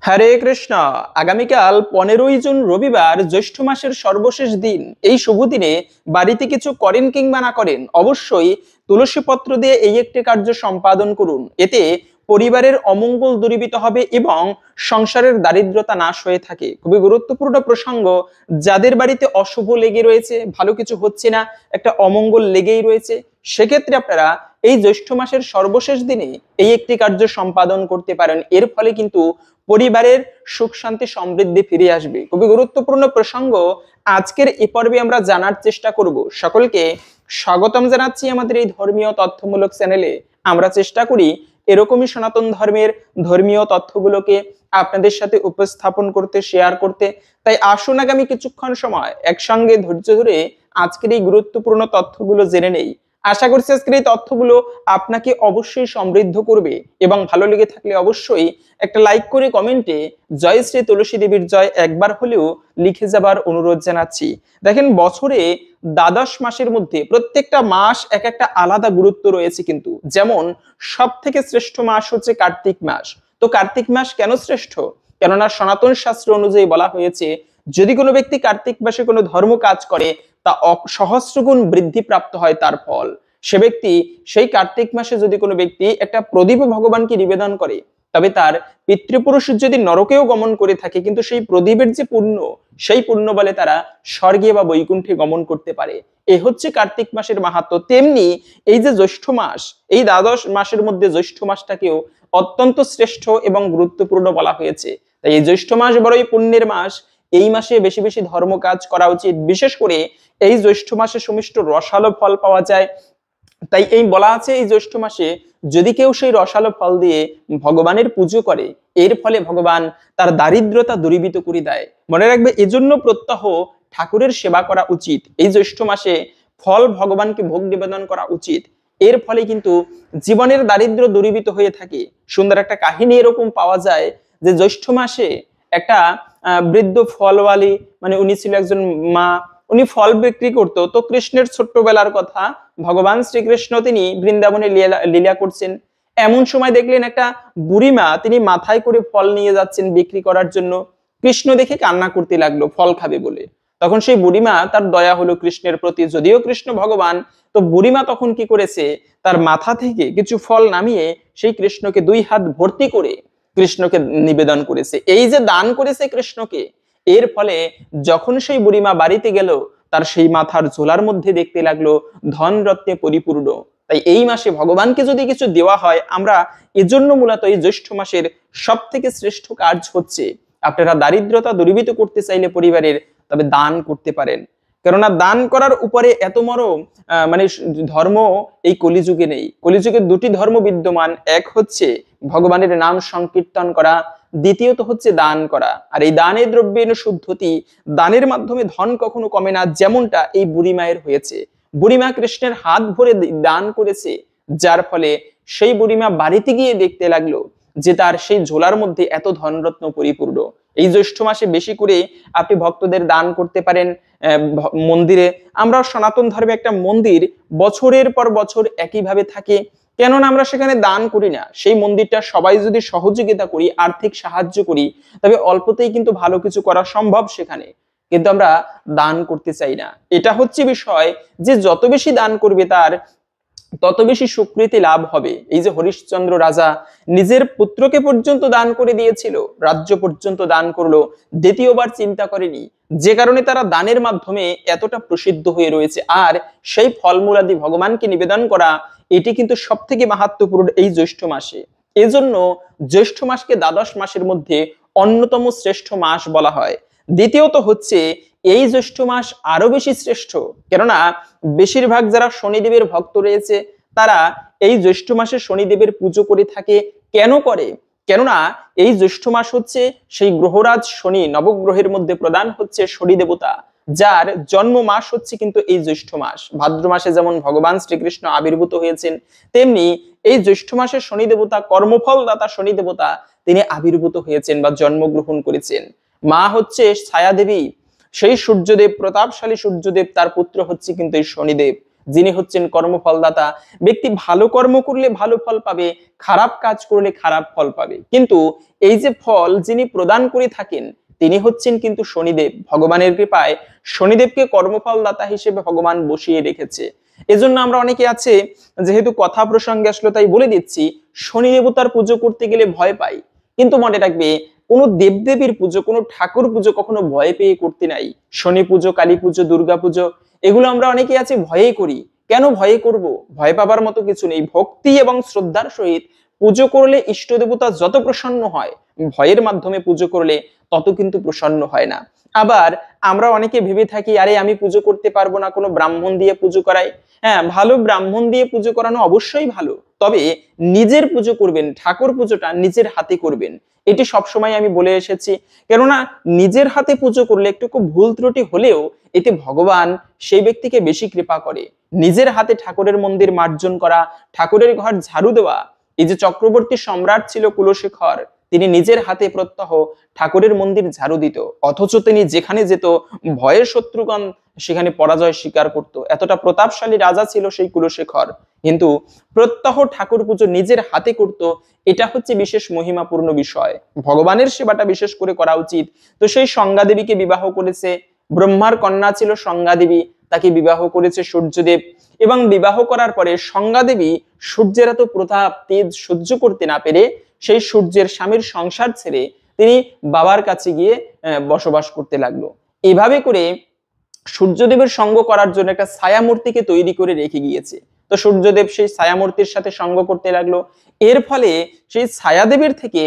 হরে কৃষ্ণ। আগামীকাল 15ই জুন রবিবার, জ্যৈষ্ঠ মাসের সর্বশেষ দিন। এই শুভ দিনে বাড়িতে কিছু করেন কিংবা না করেন, অবশ্যই তুলসী পত্র দিয়ে এই একটি কার্য সম্পাদন করুন। এতে পরিবারের অমঙ্গল দূরীভূত হবে এবং সংসারের দারিদ্রতা নাশ হয়ে থাকে। খুবই গুরুত্বপূর্ণ প্রসঙ্গ। যাদের বাড়িতে অশুভ লেগে রয়েছে, ভালো কিছু হচ্ছে না, একটা অমঙ্গল লেগেই রয়েছে, সেক্ষেত্রে আপনারা এই জ্যৈষ্ঠ মাসের সর্বশেষ দিনে এই একটি কার্য সম্পাদন করতে পারেন। এর ফলে কিন্তু পরিবারের সুখ শান্তি সমৃদ্ধি ফিরে আসবে। খুবই গুরুত্বপূর্ণ প্রসঙ্গ আজকের এই পর্বে আমরা জানার চেষ্টা করব। সকলকে স্বাগতম জানাচ্ছি আমাদের এই ধর্মীয় তথ্যমূলক চ্যানেলে। আমরা চেষ্টা করি এরকমই সনাতন ধর্মের ধর্মীয় তথ্যগুলোকে আপনাদের সাথে উপস্থাপন করতে, শেয়ার করতে। তাই আসুন আগামী কিছুক্ষণ সময় একসঙ্গে ধৈর্য ধরে আজকের এই গুরুত্বপূর্ণ তথ্যগুলো জেনে নেই। আশা করছি আজকের এই তথ্যগুলো আপনাকে অবশ্যই সমৃদ্ধ করবে এবং ভালো লেগে থাকলে অবশ্যই একটা লাইক করে কমেন্টে জয় শ্রী তুলসী দেবীর জয় একবার হলেও লিখে যাবার অনুরোধ জানাচ্ছি। দেখেন, বছরে দ্বাদশ মাসের মধ্যে প্রত্যেকটা মাস এক একটা আলাদা গুরুত্ব রয়েছে কিন্তু। যেমন সব থেকে শ্রেষ্ঠ মাস হচ্ছে কার্তিক মাস। তো কার্তিক মাস কেন শ্রেষ্ঠ? কেননা সনাতন শাস্ত্র অনুযায়ী বলা হয়েছে, যদি কোনো ব্যক্তি কার্তিক মাসে কোনো ধর্ম কাজ করে তা সহস্রগুণ বৃদ্ধি প্রাপ্ত হয় তার ফল। সে ব্যক্তি সেই কার্তিক মাসে যদি কোনো ব্যক্তি একটা প্রদীপ ভগবানকে নিবেদন করে, তবে তার পিতৃপুরুষ যদি নরকেও গমন করে থাকে, কিন্তু সেই প্রদীপের যে পুণ্য, সেই পুণ্য বলে তারা স্বর্গে বা বৈকুণ্ঠে গমন করতে পারে। এ হচ্ছে কার্তিক মাসের মাহাত্ম্য। তেমনি এই যে জ্যৈষ্ঠ মাস, এই দ্বাদশ মাসের মধ্যে জ্যৈষ্ঠ মাসটাকেও অত্যন্ত শ্রেষ্ঠ এবং গুরুত্বপূর্ণ বলা হয়েছে। তাই এই জ্যৈষ্ঠ মাস বড়ই পুণ্যের মাস। এই মাসে বেশি বেশি ধর্ম কাজ করা উচিত। বিশেষ করে এই জ্যৈষ্ঠ মাসে সুমিষ্ট রসালো ফল পাওয়া যায়। তাই এই বলা আছে, এই জ্যৈষ্ঠ মাসে যদি কেউ সেই রসালো ফল দিয়ে ভগবানের পুজো করে, এর ফলে ভগবান তার দারিদ্রতা দূরীভূত করে দেয়। মনে রাখবে, এজন্য প্রত্যহ ঠাকুরের সেবা করা উচিত। এই জ্যৈষ্ঠ মাসে ফল ভগবানকে ভোগ নিবেদন করা উচিত। এর ফলে কিন্তু জীবনের দারিদ্র দূরীভূত হয়ে থাকে। সুন্দর একটা কাহিনী এরকম পাওয়া যায় যে জ্যৈষ্ঠ মাসে একটা বৃদ্ধ ফলওয়ালি, মানে উনি ছিল একজন মা, উনি ফল বিক্রি করতো। তো কৃষ্ণের ছোট্টবেলার কথা, ভগবান শ্রীকৃষ্ণ তিনি বৃন্দাবনে লীলা করছেন। এমন সময় দেখলেন একটা বুড়িমা, তিনি মাথায় করে ফল নিয়ে যাচ্ছেন বিক্রি করার জন্য। কৃষ্ণ দেখে কান্না করতে লাগলো ফল খাবে বলে। তখন সেই বুড়িমা, তার দয়া হলো কৃষ্ণের প্রতি, যদিও কৃষ্ণ ভগবান। তো বুড়িমা তখন কি করেছে, তার মাথা থেকে কিছু ফল নামিয়ে সেই কৃষ্ণকে 2 হাত ভর্তি করে কৃষ্ণকে নিবেদন করেছে। এই যে দান করেছে কৃষ্ণকে, এর ফলে যখন সেই বুড়িমা বাড়িতে গেল, তার সেই মাথার ঝোলার মধ্যে দেখতে লাগলো ধন রত্নে পরিপূর্ণ। তাই এই মাসে ভগবানকে যদি কিছু দেওয়া হয়, আমরা এজন্য মূলত এই জ্যৈষ্ঠ মাসের সব থেকে শ্রেষ্ঠ কাজ হচ্ছে, আপনারা দারিদ্রতা দূরীভূত করতে চাইলে পরিবারের, তবে দান করতে পারেন। কেননা দান করার উপরে এত বড় মানে ধর্ম এই কলিযুগে নেই। কলিযুগে 2টি ধর্ম বিদ্যমান। এক হচ্ছে ভগবানের নাম সংকীর্তন করা, দ্বিতীয়ত হচ্ছে দান করা। আর এই দানে দ্রব্যেন শুদ্ধতি, দানের মাধ্যমে ধন কখনো কমে না, যেমনটা এই বুড়িমায়ের হয়েছে। বুড়িমা কৃষ্ণের হাত ভরে দান করেছে, যার ফলে সেই বুড়িমা বাড়িতে গিয়ে দেখতে লাগলো যে তার সেই ঝোলার মধ্যে এত ধনরত্ন পরিপূর্ণ। এই জ্যৈষ্ঠ মাসে বেশি করে আপনি ভক্তদের দান করতে পারেন। মন্দিরে, আমরা সনাতন ধর্মে একটা মন্দির বছরের পর বছর একইভাবে থাকে, কেননা আমরা সেখানে দান করি না। সেই মন্দিরটা সবাই যদি সহযোগিতা করি, আর্থিক সাহায্য করি, তবে অল্পতেই কিন্তু ভালো কিছু করা সম্ভব সেখানে। কিন্তু আমরা দান করতে চাই না। এটা হচ্ছে বিষয়, যে যত বেশি দান করবে তার তত বেশি স্বীকৃতি লাভ হবে। এই যে হরিশ্চন্দ্র রাজা নিজের পুত্রকে পর্যন্ত দান করে দিয়েছিল, রাজ্য পর্যন্ত দান করলো, দ্বিতীয়বার চিন্তা করেনি, যে কারণে তারা দানের মাধ্যমে এতটা প্রসিদ্ধ হয়ে রয়েছে। আর সেই ফলমূলাদি ভগবানকে নিবেদন করা, এটি কিন্তু সব থেকে মাহাত্ম্যপূর্ণ এই জ্যৈষ্ঠ মাসে। এজন্য জ্যৈষ্ঠ মাসকে দ্বাদশ মাসের মধ্যে অন্যতম শ্রেষ্ঠ মাস বলা হয়। দ্বিতীয়ত হচ্ছে, এই জ্যৈষ্ঠ মাস আরো বেশি শ্রেষ্ঠ, কেননা বেশিরভাগ যারা শনিদেবের ভক্ত রয়েছে, তারা এই জ্যৈষ্ঠ মাসে শনিদেবের পুজো করে থাকে। কেন করে? কেননা এই জ্যৈষ্ঠ মাস হচ্ছে সেই গ্রহরাজ শনি, নবগ্রহের মধ্যে প্রধান হচ্ছে শনি দেবতা, যার জন্ম মাস হচ্ছে কিন্তু এই জ্যৈষ্ঠ মাস। ভাদ্র মাসে যেমন ভগবান শ্রীকৃষ্ণ আবির্ভূত হয়েছেন, তেমনি এই জ্যৈষ্ঠ মাসে শনি দেবতা, কর্মফল দাতা শনি দেবতা, তিনি আবির্ভূত হয়েছেন বা জন্মগ্রহণ করেছেন। মা হচ্ছে ছায়া দেবী, সেই সূর্যদেব, প্রতাপশালী সূর্যদেব, তার পুত্র হচ্ছে কিন্তু এই শনিদেব, যিনি হচ্ছেন কর্মফলদাতা। ব্যক্তি ভালো কর্ম করলে ভালো ফল পাবে, খারাপ কাজ করলে খারাপ ফল পাবে। কিন্তু এই যে ফল যিনি প্রদান করে থাকেন তিনি হচ্ছেন কিন্তু শনিদেব। ভগবানের কৃপায় শনিদেবকে কর্মফলদাতা হিসেবে ভগবান বসিয়ে রেখেছে। এজন্য আমরা অনেকে আছে, যেহেতু কথা প্রসঙ্গে আসলো তাই বলে দিচ্ছি, শনি দেবতার পুজো করতে গেলে ভয় পাই। কিন্তু মনে রাখবে, কোনো দেবদেবীর পুজো, কোনো ঠাকুর পুজো কখনো ভয় পেয়ে করতে নাই। শনি পুজো, কালী পুজো, দুর্গা পুজো, এগুলো আমরা অনেকে আছে ভয়ে করি। কেন ভয়ে করব? ভয় পাবার মতো কিছু নেই। ভক্তি এবং শ্রদ্ধার সহিত পুজো করলে ইষ্ট দেবতা যত প্রসন্ন হয়, ভয়ের মাধ্যমে পুজো করলে তত কিন্তু প্রসন্ন হয় না। আবার আমরা অনেকে ভেবে থাকি, আরে আমি পুজো করতে পারবো না, কোনো ব্রাহ্মণ দিয়ে পুজো করাই। হ্যাঁ, ভালো, ব্রাহ্মণ দিয়ে পুজো করানো অবশ্যই ভালো, তবে নিজের পুজো করবেন, ঠাকুর পুজোটা নিজের হাতে করবেন, এটি সবসময় আমি বলে এসেছি। কেননা নিজের হাতে পুজো করলে একটু ভুল ত্রুটি হলেও এতে ভগবান সেই ব্যক্তিকে বেশি কৃপা করে। নিজের হাতে ঠাকুরের মন্দির মার্জন করা, ঠাকুরের ঘর ঝাড়ু দেওয়া, এই যে চক্রবর্তী সম্রাট ছিল কুলশেখর, তিনি নিজের হাতে প্রত্যহ ঠাকুরের মন্দির ঝাড়ু দিত, অথচ তিনি যেখানে যেত ভয়ের শত্রুগণ সেখানে পরাজয় স্বীকার করত। এতটা প্রতাপশালী রাজা ছিল সেই কুলশেখর, কিন্তু প্রত্যহ ঠাকুর পুজো নিজের হাতে করত। এটা হচ্ছে বিশেষ মহিমাপূর্ণ বিষয়। ভগবানের সেবাটা বিশেষ করে করা উচিত। তো সেই সংজ্ঞা দেবীকে বিবাহ করেছে, ব্রহ্মার কন্যা ছিল সংজ্ঞা দেবী, তাকে বিবাহ করেছে সূর্যদেব। এবং বিবাহ করার পরে সংজ্ঞা দেবী সূর্যের এত প্রতাপ তেজ সহ্য করতে না পেরে সেই সূর্যের স্বামীর সংসার ছেড়ে তিনি বাবার কাছে গিয়ে বসবাস করতে লাগলো। এভাবে করে সূর্যদেবের সঙ্গ করার জন্য একটা ছায়া মূর্তিকে তৈরি করে রেখে গিয়েছে। তো সূর্যদেব সেই ছায়া মূর্তির সাথে সঙ্গ করতে লাগলো। এর ফলে সেই ছায়াদেবের থেকে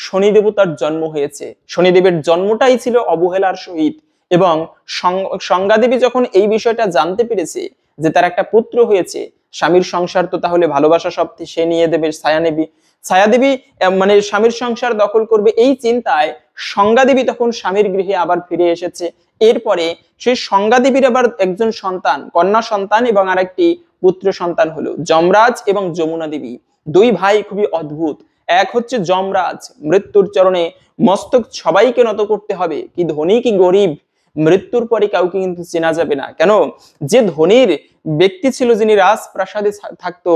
শনি দেবতার জন্ম হয়েছে। শনিদেবের জন্মটাই ছিল অবহেলার সহিত। এবং সংজ্ঞা দেবী যখন এই বিষয়টা জানতে পেরেছে যে তার একটা পুত্র হয়েছে, স্বামীর সংসার তো তাহলে ভালোবাসা সব সে নিয়ে দেবে, ছায়াদেবী মানে স্বামীর সংসার দখল করবে, এই চিন্তায় সংজ্ঞা দেবী তখন স্বামীর গৃহে আবার ফিরে এসেছে। এরপরে সেই সংজ্ঞা দেবীর আবার একজন সন্তান, কন্যা সন্তান এবং আরেকটি পুত্র সন্তান হলো যমরাজ এবং যমুনা দেবী। দুই ভাই খুবই অদ্ভুত। এক হচ্ছে যমরাজ, মৃত্যুর চরণে মস্তক সবাইকে নত করতে হবে, কি ধনী কি গরিব মৃত্যুর পরে কাউকে কিন্তু চেনা যাবে না। কেন? যে ধনীর ব্যক্তি ছিল, যিনি রাজপ্রাসাদে থাকতো,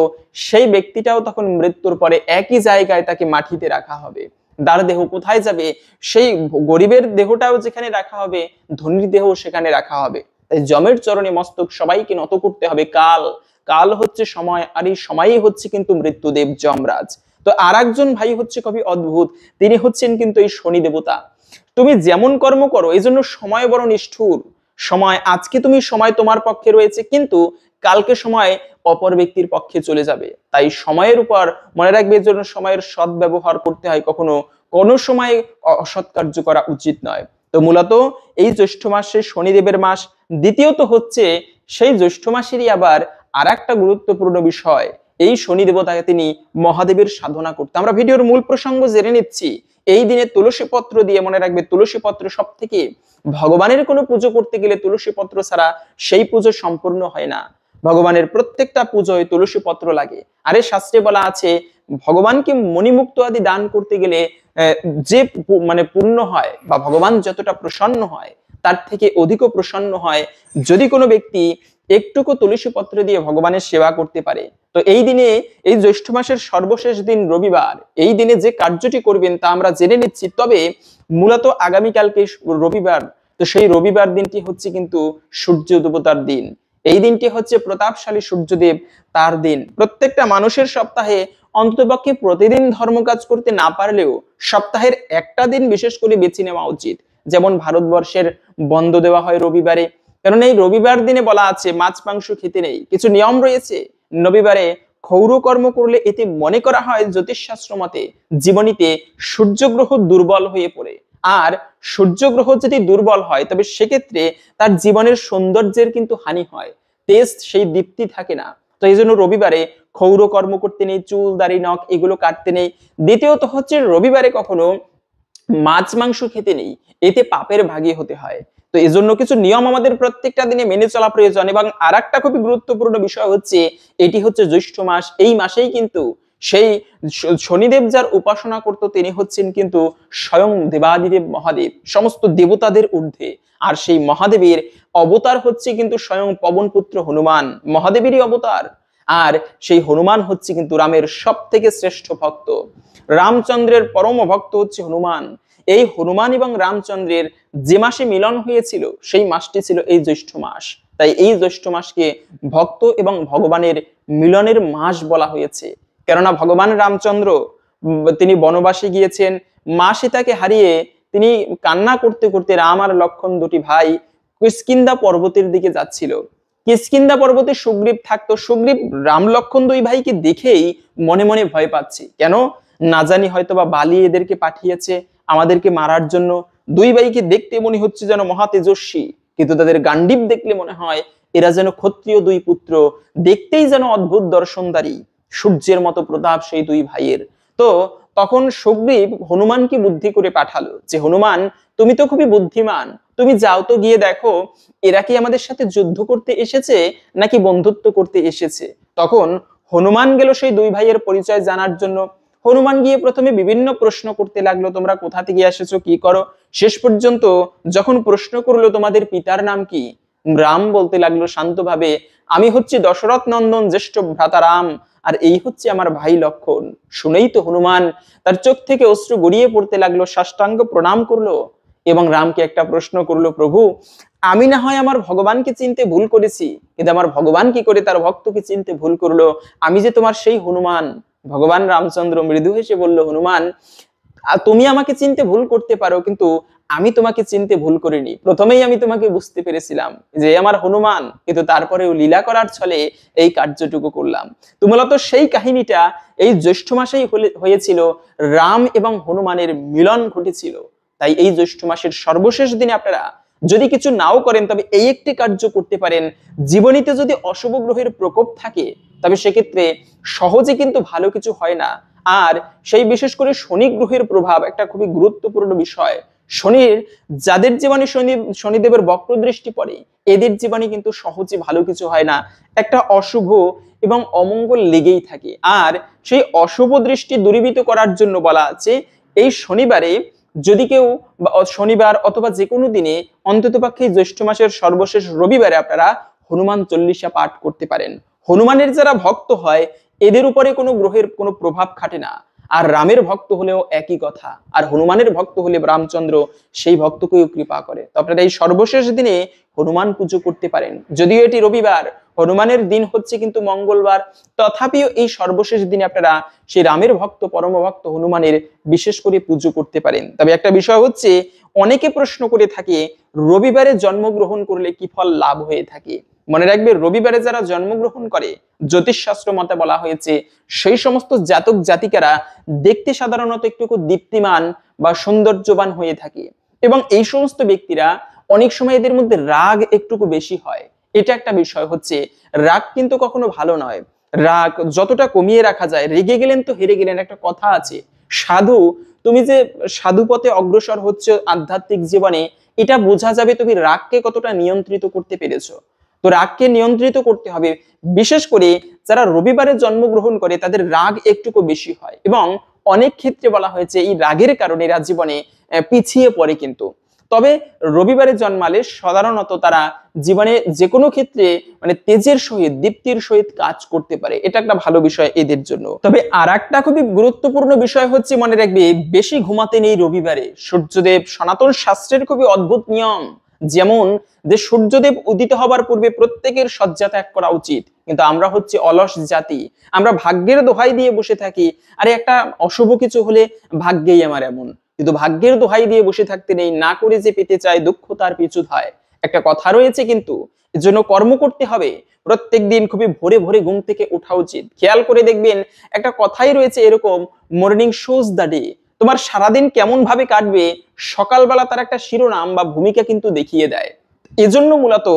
সেই ব্যক্তিটাও তখন মৃত্যুর পরে একই জায়গায় তাকে মাটিতে রাখা হবে। তার দেহ কোথায় যাবে? সেই গরিবের দেহটাও যেখানে রাখা হবে, ধনীর দেহ সেখানে রাখা হবে। তাই যমের চরণে মস্তক সবাইকে নত করতে হবে। কাল হচ্ছে সময়, আর এই সময়ই হচ্ছে কিন্তু মৃত্যুদেব যমরাজ। তো আর একজন ভাই হচ্ছে কবি অদ্ভুত, তিনি হচ্ছেন কিন্তু এই শনি দেবতা। তুমি যেমন কর্ম করো, এই জন্য সময় বড় নিষ্ঠুর। সময় আজকে তুমি সময় তোমার পক্ষে রয়েছে, কিন্তু কালকে সময় অপর ব্যক্তির পক্ষে চলে যাবে। তাই সময়ের উপর মনে রাখবে, এর জন্য সময়ের সৎ ব্যবহার করতে হয়, কখনো কোনো সময় অসৎ কার্য করা উচিত নয়। তো মূলত এই জ্যৈষ্ঠ মাসে শনিদেবের মাস। দ্বিতীয়ত হচ্ছে সেই জ্যৈষ্ঠ মাসেরই আবার আর একটা গুরুত্বপূর্ণ বিষয়, এই শনি দেবতাকে তিনি মহাদেবের সাধনা করতে। আমরা ভিডিওর মূল প্রসঙ্গ জেনে নিচ্ছি। এই দিনে তুলসী পত্র দিয়ে, মনে রাখবে তুলসী পত্র সব থেকে, ভগবানের কোনো পুজো করতে গেলে তুলসী পত্র ছাড়া সেই পুজো সম্পূর্ণ হয় না। ভগবানের প্রত্যেকটা পুজোয় তুলসী পত্র লাগে। আরে শাস্ত্রে বলা আছে, ভগবানকে মণিমুক্ত আদি দান করতে গেলে যে মানে পূর্ণ হয় বা ভগবান যতটা প্রসন্ন হয় তার থেকে অধিকও প্রসন্ন হয় যদি কোনো ব্যক্তি একটুকু তুলসী পত্র দিয়ে ভগবানের সেবা করতে পারে। তো এই দিনে, এই জ্যৈষ্ঠ মাসের সর্বশেষ দিন রবিবার, এই দিনে যে কার্যটি করবেন তা আমরা জেনে নিচ্ছি। তবে মূলত আগামীকালকে রবিবার, তো সেই রবিবার দিনটি হচ্ছে কিন্তু সূর্য দেবতার দিন। এই দিনটি হচ্ছে প্রতাপশালী সূর্যদেব তার দিন। প্রত্যেকটা মানুষের সপ্তাহে অন্ততপক্ষে প্রতিদিন ধর্ম কাজ করতে না পারলেও সপ্তাহের একটা দিন বিশেষ করে বেছে নেওয়া উচিত। যেমন ভারতবর্ষের বন্ধ দেওয়া হয় রবিবারে, কারণ এই রবিবার দিনে বলা আছে মাছ মাংস খেতে নেই। কিছু নিয়ম রয়েছে। রবিবারে ক্ষৌর কর্ম করলে এতে মনে করা হয় জ্যোতিষশাস্ত্র মতে জীবনীতে সূর্যগ্রহ দুর্বল হয়ে পড়ে। আর সূর্যগ্রহ যদি দুর্বল হয় তবে সেক্ষেত্রে তার জীবনের সৌন্দর্যের কিন্তু হানি হয়, তেজ সেই দীপ্তি থাকে না। তো এই জন্য রবিবারে ক্ষৌর কর্ম করতে নেই, চুল দাড়ি নখ এগুলো কাটতে নেই। দ্বিতীয়ত হচ্ছে রবিবারে কখনো মাছ মাংস খেতে নেই, এতে পাপের ভাগী হতে হয়। তো এই জন্য কিছু নিয়ম আমাদের প্রত্যেকটা দিনে মেনে চলা প্রয়োজন। এবং আর একটা খুবই গুরুত্বপূর্ণ বিষয় হচ্ছে, এটি হচ্ছে জ্যৈষ্ঠ মাস। এই মাসেই কিন্তু সেই শনিদেব যার উপাসনা করত তিনি হচ্ছেন কিন্তু স্বয়ং দেবাদিদেব মহাদেব, সমস্ত দেবতাদের ঊর্ধ্বে। আর সেই মহাদেবের অবতার হচ্ছে কিন্তু স্বয়ং পবনপুত্র হনুমান, মহাদেবেরই অবতার। আর সেই হনুমান হচ্ছে কিন্তু রামের সব থেকে শ্রেষ্ঠ ভক্ত, রামচন্দ্রের পরম ভক্ত হচ্ছে হনুমান। এই হনুমান এবং রামচন্দ্রের যে মাসে মিলন হয়েছিল সেই মাসটি ছিল এই জ্যৈষ্ঠ মাস। তাই এই জ্যৈষ্ঠ মাসকে ভক্ত এবং ভগবানের মিলনের মাস বলা হয়েছে। কেননা ভগবান রামচন্দ্র তিনি বনবাসে গিয়েছেন, মা সীতাকে হারিয়ে তিনি কান্না করতে করতে রাম আর লক্ষ্মণ দুটি ভাই কিষ্কিন্ধা পর্বতের দিকে যাচ্ছিল। কিষ্কিন্ধা পর্বতে সুগ্রীব থাকতো। সুগ্রীব রাম লক্ষ্মণ দুই ভাইকে দেখেই মনে মনে ভয় পাচ্ছে, কেন না জানি হয়তো বা বালি এদেরকে পাঠিয়েছে আমাদেরকে মারার জন্য। দুই ভাইকে দেখতে মনে হচ্ছে যেন মহা তেজস্বী, কিন্তু তাদের গান্ডীব দেখলে মনে হয় এরা যেন ক্ষত্রিয় দুই পুত্র, দেখতেই যেন অদ্ভুত দর্শনদারী, সূর্যের মতো প্রতাপ সেই দুই ভাইয়ের। তো তখন সুগ্রীব হনুমানকে বুদ্ধি করে পাঠালো যে হনুমান, তুমি তো খুবই বুদ্ধিমান, তুমি যাও তো গিয়ে দেখো এরা কি আমাদের সাথে যুদ্ধ করতে এসেছে নাকি বন্ধুত্ব করতে এসেছে। তখন হনুমান গেল সেই দুই ভাইয়ের পরিচয় জানার জন্য। হনুমান গিয়ে প্রথমে বিভিন্ন প্রশ্ন করতে লাগলো, তোমরা কোথা থেকে এসেছো, কি করো। শেষ পর্যন্ত যখন প্রশ্ন করলো তোমাদের পিতার নাম কি, রাম বলতে লাগলো শান্তভাবে, আমি হচ্ছি দশরথ নন্দন জ্যেষ্ঠ ভ্রাতা রাম, আর এই হচ্ছে আমার ভাই লক্ষণ। শুনেই তো হনুমান তার চোখ থেকে অশ্রু গড়িয়ে পড়তে লাগলো, সাষ্টাঙ্গ প্রণাম করলো এবং রামকে একটা প্রশ্ন করলো, প্রভু আমি না হয় আমার ভগবানকে চিনতে ভুল করেছি, কিন্তু আমার ভগবান কি করে তার ভক্তকে চিনতে ভুল করলো, আমি যে তোমার সেই হনুমান। ভগবান রামচন্দ্র মৃদু হেসে বলল, হনুমান তুমি আমাকে চিনতে ভুল করতে পারো, কিন্তু আমি তোমাকে চিনতে ভুল করিনি। প্রথমেই আমি তোমাকে বুঝতে পেরেছিলাম যে আমার হনুমান, কিন্তু তারপরেও লীলা করার ছলে এই কার্যটুকু করলাম। তো মূলত সেই কাহিনীটা এই জ্যৈষ্ঠ মাসেই হয়েছিল, রাম এবং হনুমানের মিলন ঘটেছিল। তাই এই জ্যৈষ্ঠ মাসের সর্বশেষ দিনে আপনারা যদি কিছু নাও করেন তবে এই একটি কার্য করতে পারেন। জীবনীতে যদি অশুভ গ্রহের প্রকোপ থাকে তবে সেক্ষেত্রে সহজে কিন্তু ভালো কিছু হয় না। আর সেই বিশেষ করে শনি গ্রহের প্রভাব একটা খুবই গুরুত্বপূর্ণ বিষয়। শনির যাদের জীবনে শনিদেবের বক্র দৃষ্টি পড়ে এদের জীবনে কিন্তু সহজে ভালো কিছু হয় না, একটা অশুভ এবং অমঙ্গল লেগেই থাকে। আর সেই অশুভ দৃষ্টি দূরীভূত করার জন্য বলা আছে এই শনিবারে যদি কেউ শনিবার অথবা যে কোনো দিনে অন্ততপক্ষে জ্যৈষ্ঠ মাসের সর্বশেষ রবিবারে আপনারা হনুমান চল্লিশা পাঠ করতে পারেন। হনুমানের যারা ভক্ত হয় এদের উপরে কোনো গ্রহের কোনো প্রভাব খাটে না। আর রামের ভক্ত হলেও একই কথা, আর হনুমানের ভক্ত হলে রামচন্দ্র সেই ভক্তকেও কৃপা করে। তো আপনারা এই সর্বশেষ দিনে হনুমান পুজো করতে পারেন। যদিও এটি রবিবার, হনুমানের দিন হচ্ছে কিন্তু মঙ্গলবার, তথাপিও এই সর্বশেষ দিনে আপনারা সেই রামের ভক্ত পরম ভক্ত হনুমানের বিশেষ করে পুজো করতে পারেন। তবে একটা বিষয় হচ্ছে, অনেকে প্রশ্ন করে থাকে রবিবারে জন্মগ্রহণ করলে কি ফল লাভ হয়ে থাকে। মনে রাখবে রবিবারে যারা জন্মগ্রহণ করে জ্যোতিষশাস্ত্র মতে বলা হয়েছে সেই সমস্ত জাতক জাতিকারা দেখতে সাধারণত একটু দীপ্তিমান বা সৌন্দর্যবান হয়ে থাকে, এবং এই সমস্ত ব্যক্তিরা অনেক সময় এদের মধ্যে রাগ একটু বেশি হয়। এটা একটা বিষয় হচ্ছে, রাগ কিন্তু কখনো ভালো নয়। রাগ যতটা কমিয়ে রাখা যায়, রেগে গেলেন তো হেরে গেলেন, একটা কথা আছে। সাধু, তুমি যে সাধু পথে অগ্রসর হচ্ছে আধ্যাত্মিক জীবনে, এটা বোঝা যাবে তুমি রাগকে কতটা নিয়ন্ত্রিত করতে পেরেছো। তো রাগকে নিয়ন্ত্রিত করতে হবে। বিশেষ করে যারা রবিবারে জন্মগ্রহণ করে তাদের রাগ একটুকু বেশি হয়, এবং অনেক ক্ষেত্রে বলা হয়েছে এই রাগের কারণে এরা জীবনে পিছিয়ে পড়ে। কিন্তু তবে রবিবারে জন্মালে সাধারণত তারা জীবনে যে কোনো ক্ষেত্রে মানে তেজের সহিত দীপ্তির সহিত কাজ করতে পারে, এটা একটা ভালো বিষয় এদের জন্য। তবে আর একটা খুবই গুরুত্বপূর্ণ বিষয় হচ্ছে, মনে রাখবে বেশি ঘুমাতে নেই রবিবারে। সূর্যদেব সনাতন শাস্ত্রের খুবই অদ্ভুত নিয়ম, যেমন যে সূর্যদেব উদিত হবার পূর্বে প্রত্যেকের শয্যা ত্যাগ করা উচিত, কিন্তু আমরা হচ্ছে অলস জাতি, আমরা ভাগ্যের দোহাই দিয়ে বসে থাকি। আরে একটা অশুভ কিছু হলে ভাগ্যেই আমার এমন, কিন্তু ভাগ্যের দোহাই দিয়ে বসে থাকতে নেই, না করে যে পেতে চায় দুঃখ তার পিছু ধায়, একটা কথা রয়েছে। কিন্তু এর জন্য কর্ম করতে হবে। প্রত্যেক দিন খুবই ভোরে ভোরে ঘুম থেকে ওঠা উচিত। খেয়াল করে দেখবেন একটা কথাই রয়েছে এরকম, মর্নিং শোজ দ্য ডে। তোমার সারাদিন কেমন ভাবে কাটবে সকালবেলা তার একটা শিরোনাম বা ভূমিকা কিন্তু দেখিয়ে দেয়। এজন্য মূলত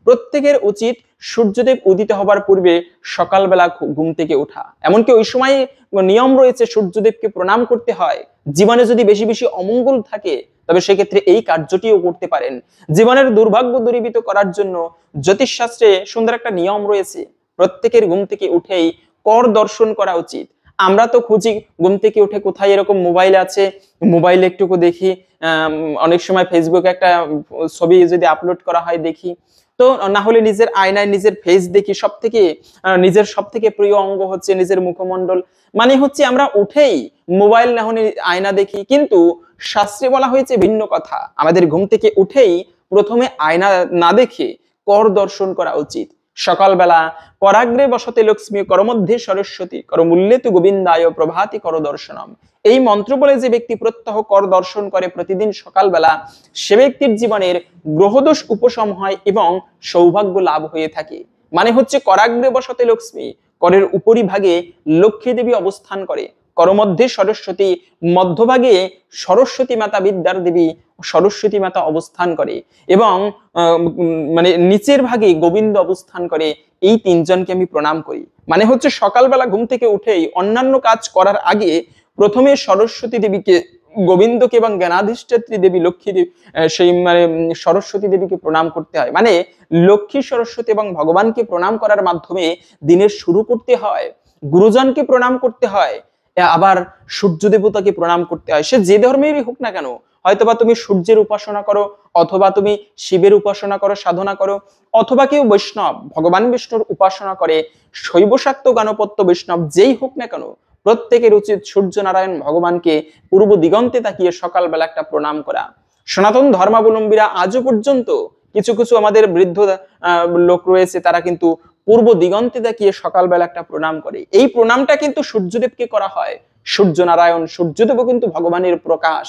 প্রত্যেকের উচিত সূর্যদেব উদিত হবার পূর্বে সকালবেলা ঘুম থেকে ওঠা। এমনকি ওই সময় নিয়ম রয়েছে সূর্যদেবকে প্রণাম করতে হয়। জীবনে যদি বেশি বেশি অমঙ্গল থাকে তবে সেক্ষেত্রে এই কার্যটিও করতে পারেন। জীবনের দুর্ভাগ্য দূরীভূত করার জন্য জ্যোতিষশাস্ত্রে সুন্দর একটা নিয়ম রয়েছে, প্রত্যেকের ঘুম থেকে উঠেই কর দর্শন করা উচিত। আমরা তো খুঁজি ঘুম থেকে উঠে কোথায় এরকম মোবাইল আছে, মোবাইলে একটুকু দেখি, অনেক সময় ফেসবুকে একটা ছবি যদি আপলোড করা হয় দেখি, তো না হলে নিজের আয়নায় নিজের ফেস দেখি। নিজের সব থেকে প্রিয় অঙ্গ হচ্ছে নিজের মুখমণ্ডল। মানে হচ্ছে আমরা উঠেই মোবাইল না হলে আয়না দেখি, কিন্তু শাস্ত্রে বলা হয়েছে ভিন্ন কথা। আমাদের ঘুম থেকে উঠেই প্রথমে আয়না না দেখে কর দর্শন করা উচিত। সকালবেলা করাগ্রে বসতে লক্ষ্মী করমধ্যে সরস্বতী করমূল্যে তু গোবিন্দায় প্রভাতি কর দর্শনম। এই মন্ত্র বলে যে ব্যক্তি প্রত্যহ কর দর্শন করে প্রতিদিন সকালবেলা, সে ব্যক্তির জীবনের গ্রহদোষ উপশম হয় এবং সৌভাগ্য লাভ হয়ে থাকে। মানে হচ্ছে করাগ্রে বসতে লক্ষ্মী, করের উপরিভাগে লক্ষ্মী দেবী অবস্থান করে, করমধ্যে সরস্বতী, মধ্যভাগে সরস্বতী মাতা বিদ্যার দেবী সরস্বতী মাতা অবস্থান করে, এবং মানে নিচের ভাগে গোবিন্দ অবস্থান করে। এই তিনজনকে আমি প্রণাম করি। মানে হচ্ছে সকালবেলা ঘুম থেকে উঠেই অন্যান্য কাজ করার আগে প্রথমে সরস্বতী দেবীকে, গোবিন্দকে এবং জ্ঞানাধিষ্ঠাত্রী দেবী লক্ষ্মী দেবী, সেই মানে সরস্বতী দেবীকে প্রণাম করতে হয়। মানে লক্ষ্মী, সরস্বতী এবং ভগবানকে প্রণাম করার মাধ্যমে দিনের শুরু করতে হয়। গুরুজনকে প্রণাম করতে হয়, আবার সূর্য দেবতাকে প্রণাম করতে হয়। সে যে ধর্মেরই হোক না কেন, হয়তোবা তুমি সূর্যের উপাসনা করো, অথবা তুমি শিবের উপাসনা করো, সাধনা করো, অথবা কেউ বৈষ্ণব ভগবান বিষ্ণুর উপাসনা করে, শৈব শাক্ত গণপত্য বৈষ্ণব যেই হোক না কেন, প্রত্যেকের উচিত সূর্য নারায়ণ ভগবানকে পূর্ব দিগন্তে তাকিয়ে সকালবেলা একটা প্রণাম করা। সনাতন ধর্মাবলম্বীরা আজও পর্যন্ত কিছু কিছু আমাদের বৃদ্ধ লোক রয়েছে, তারা কিন্তু পূর্ব দিগন্তে তাকিয়ে সকালবেলা একটা প্রণাম করে। এই প্রণামটা কিন্তু সূর্যদেবকে করা হয়। সূর্য নারায়ণ, সূর্যদেব কিন্তু ভগবানের প্রকাশ,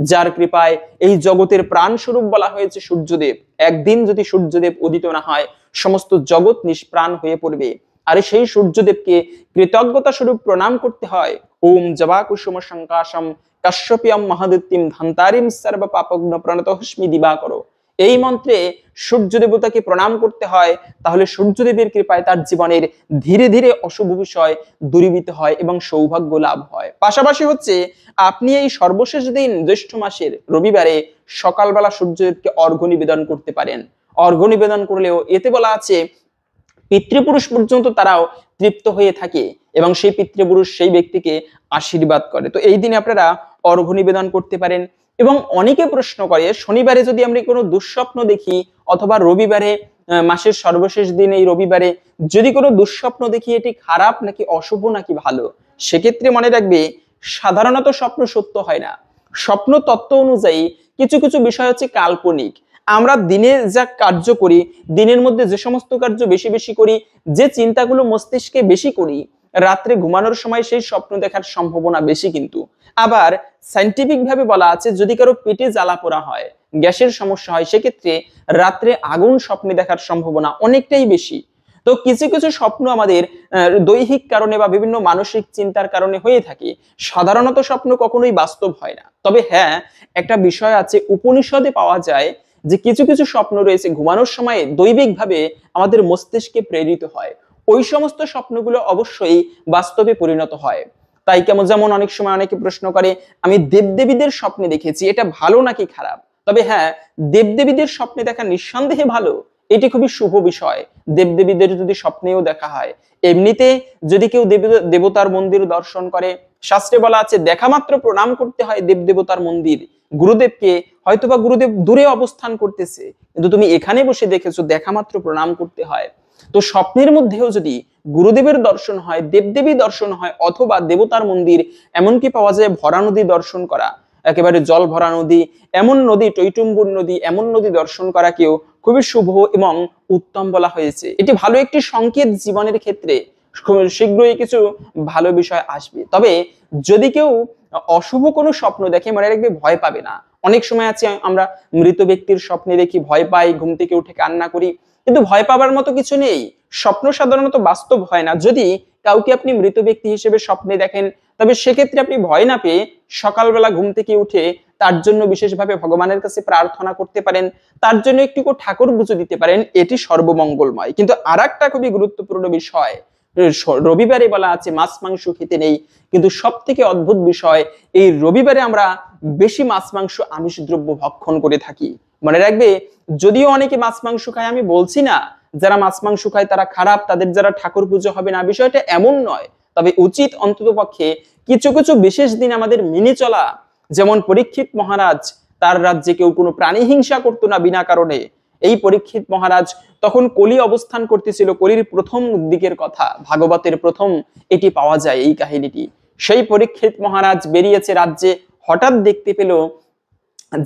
যার কৃপায় এই জগতের প্রাণ স্বরূপ বলা হয়েছে সূর্যদেব। একদিন যদি সূর্যদেব উদিত না হয়, সমস্ত জগৎ নিষ্প্রাণ হয়ে পড়বে। আর সেই সূর্যদেবকে কৃতজ্ঞতা স্বরূপ প্রণাম করতে হয়। ওম জবা কুসুম সংকাশম কাশ্যপিয়ম মহাদিত্যিম ধন্তারিম সর্ব পাপগ্ন প্রণতহস্মি দিবাকরো। এই মন্ত্রে সূর্য দেবতাকে প্রণাম করতে হয়। তাহলে সূর্যদেবের কৃপায় তার জীবনের ধীরে ধীরে অশুভ বিষয় দূরীভূত হয় এবং সৌভাগ্য লাভ হয়। পাশাপাশি হচ্ছে আপনি এই সর্বশেষ দিন জ্যৈষ্ঠ মাসের রবিবারে সকালবেলা সূর্যদেবকে অর্ঘ্য নিবেদন করতে পারেন। অর্ঘ্য নিবেদন করলেও এতে বলা আছে পিতৃপুরুষ পর্যন্ত তারাও তৃপ্ত হয়ে থাকে এবং সেই পিতৃপুরুষ সেই ব্যক্তিকে আশীর্বাদ করে। তো এই দিনে আপনারা অর্ঘ্য নিবেদন করতে পারেন। এবং অনেকে প্রশ্ন করে, শনিবারে যদি আমরা কোনো দুঃস্বপ্ন দেখি, অথবা রবিবারে মাসের সর্বশেষ দিন এই রবিবারে যদি কোনো দুঃস্বপ্ন দেখি, এটি খারাপ নাকি অশুভ নাকি ভালো? সেক্ষেত্রে মনে রাখবে, সাধারণত স্বপ্ন সত্য হয় না। স্বপ্ন তত্ত্ব অনুযায়ী কিছু কিছু বিষয় হচ্ছে কাল্পনিক। আমরা দিনে যা কার্য করি, দিনের মধ্যে যে সমস্ত কার্য বেশি বেশি করি, যে চিন্তাগুলো মস্তিষ্কে বেশি করি, রাত্রে ঘুমানোর সময় সেই স্বপ্ন দেখার সম্ভাবনা বেশি। কিন্তু আবার সায়েন্টিফিক ভাবে বলা আছে, যদি কারো পেটে জ্বালা পোড়া হয়, গ্যাসের সমস্যা হয়, সেক্ষেত্রে রাত্রে আগুন স্বপ্নে দেখার সম্ভাবনা অনেকটাই বেশি। তো কিছু কিছু স্বপ্ন আমাদের দৈহিক কারণে বা বিভিন্ন মানসিক চিন্তার কারণে হয়ে থাকে। সাধারণত স্বপ্ন কখনোই বাস্তব হয় না। তবে হ্যাঁ, একটা বিষয় আছে, উপনিষদে পাওয়া যায় যে কিছু কিছু স্বপ্ন রয়েছে ঘুমানোর সময় দৈবিকভাবে আমাদের মস্তিষ্কে প্রেরিত হয়। ওই সমস্ত স্বপ্নগুলো অবশ্যই বাস্তবে পরিণত হয়। তাই যেমন অনেক সময় অনেকে প্রশ্ন করে, আমি দেবদেবীদের স্বপ্নে দেখেছি, এটা ভালো নাকি খারাপ? তবে হ্যাঁ, দেবদেবীদের স্বপ্নে দেখা নিঃসন্দেহে ভালো। এটি খুবই শুভ বিষয়। দেবদেবীদের যদি স্বপ্নেও দেখা হয়, এমনিতে যদি কেউ দেবতার মন্দির দর্শন করে, শাস্ত্রে বলা আছে দেখা মাত্র প্রণাম করতে হয় দেবদেবতার মন্দির। গুরুদেবকে হয়তোবা গুরুদেব দূরে অবস্থান করতেছে, কিন্তু তুমি এখানে বসে দেখেছো, দেখা মাত্র প্রণাম করতে হয়। তো স্বপ্নের মধ্যেও যদি গুরুদেবের দর্শন হয়, দেবদেবী দর্শন হয়, অথবা দেবতার মন্দির, এমনকি পাওয়া যায় ভরা নদী দর্শন করা, একেবারে জল ভরা নদী, এমন নদী, টৈটুম্বুর নদী, এমন নদী দর্শন করা কেউ খুবই শুভ এবং উত্তম বলা হয়েছে। এটি ভালো একটি সংকেত, জীবনের ক্ষেত্রে শীঘ্রই কিছু ভালো বিষয় আসবে। তবে যদি কেউ অশুভ কোনো স্বপ্ন দেখে, মনে রাখবে ভয় পাবে না। অনেক সময় আছে আমরা মৃত ব্যক্তির স্বপ্নে দেখি, ভয় পাই, ঘুম থেকে উঠে কান্না করি, কিন্তু ভয় পাবার মতো কিছু নেই। স্বপ্ন সাধারণত বাস্তব হয় না। যদি কাউকে আপনি মৃত ব্যক্তি হিসেবে স্বপ্নে দেখেন, তবে সেক্ষেত্রে আপনি ভয় না পেয়ে সকালবেলা ঘুম থেকে উঠে তার জন্য বিশেষভাবে ভগবানের কাছে প্রার্থনা করতে পারেন, তার জন্য একটু ঠাকুর পুজো দিতে পারেন, এটি সর্বমঙ্গলময়। কিন্তু আরেকটা খুবই গুরুত্বপূর্ণ বিষয়, রবিবারে বলা আছে মাছ মাংস খেতে নেই, কিন্তু সব থেকে অদ্ভুত বিষয়, এই রবিবারে আমরা বেশি মাছ মাংস আমিষ দ্রব্য ভক্ষণ করে থাকি। মনে রাখবে, যদিও অনেকে মাছ মাংস খায়, আমি বলছি না যারা মাছ মাংস খায় তারা খারাপ, তাদের যারা ঠাকুর পুজো হবে না, বিষয়টা এমন নয়। তবে উচিত অন্ততপক্ষে কিছু কিছু বিশেষ দিন আমাদের মেনে চলা। যেমন পরীক্ষিত মহারাজ, তার রাজ্যে কেউ কোনো প্রাণী হিংসা করতো না বিনা কারণে। এই পরীক্ষিত মহারাজ তখন কলি অবস্থান করতেছিল, কলির প্রথম দিকের কথা, ভাগবতের প্রথম এটি পাওয়া যায় এই কাহিনীটি। সেই পরীক্ষিত মহারাজ বেরিয়েছে রাজ্যে, হঠাৎ দেখতে পেল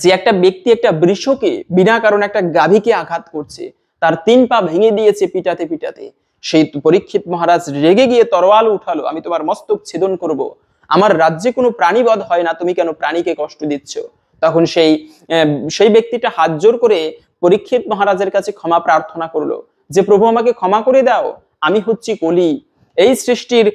যে একটা ব্যক্তি একটা বৃষকে বিনা কারণে, একটা গাভীকে আঘাত করছে, তার 3 পা ভেঙে দিয়েছে পিটাতে পিটাতে। সেই পরীক্ষিত মহারাজ রেগে গিয়ে তরোয়াল উঠালো, আমি তোমার মস্তক ছেদন করব, আমার রাজ্যে কোনো প্রাণীবধ হয় না, তুমি কেন প্রাণীকে কষ্ট দিচ্ছ? তখন সেই ব্যক্তিটা হাত জোর করে পরীক্ষিত মহারাজের কাছে ক্ষমা প্রার্থনা করলো যে প্রভু আমাকে ক্ষমা করে দাও, আমি হচ্ছি কলি, এই সৃষ্টির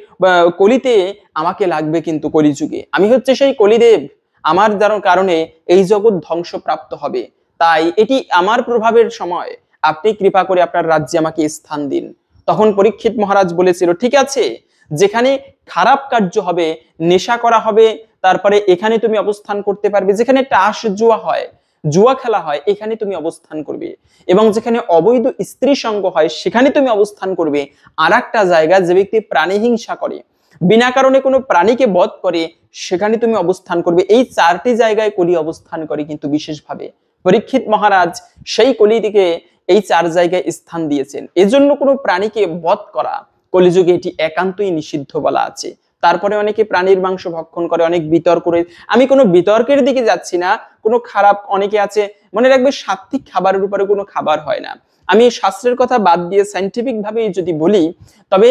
কলিতে আমাকে লাগবে, কিন্তু কলিযুগে আমি হচ্ছে সেই কলিদেব, আমার কারণে এই জগৎ ধ্বংসপ্রাপ্ত হবে, তাই এটি আমার প্রভাবের সময়, আপনি কৃপা করে আপনার রাজ্যে আমাকে স্থান দিন। তখন পরীক্ষিত মহারাজ বলেছিল ঠিক আছে, যেখানে খারাপ কার্য হবে, নেশা করা হবে, তারপরে এখানে তুমি অবস্থান করতে পারবে, যেখানে টাস জুয়া হয়, জুয়া খেলা হয়, এখানে তুমি অবস্থান করবে, এবং যেখানে অবৈধ স্ত্রী সঙ্গ হয় সেখানে তুমি অবস্থান করবে। আর একটা জায়গা, যে ব্যক্তি প্রাণী হিংসা করে, বিনা কারণে কোনো প্রাণীকে বধ করে, সেখানে তুমি অবস্থান করবে। এই 4টি জায়গায় কলি অবস্থান করে কিন্তু বিশেষভাবে। পরীক্ষিত মহারাজ সেই কলিটিকে এই 4 জায়গায় স্থান দিয়েছেন। এজন্য কোনো প্রাণীকে বধ করা কলিযুগে এটি একান্তই নিষিদ্ধ বলা আছে। তারপরে অনেকে প্রাণীর মাংস ভক্ষণ করে, অনেক বিতর্ক করে, আমি কোনো বিতর্কের দিকে যাচ্ছি না, কোনো খারাপ অনেকে আছে, মনে রাখবে সাত্বিক খাবারের উপরে কোনো খাবার হয় না। আমি শাস্ত্রের কথা বাদ দিয়ে সায়েন্টিফিক ভাবে যদি বলি, তবে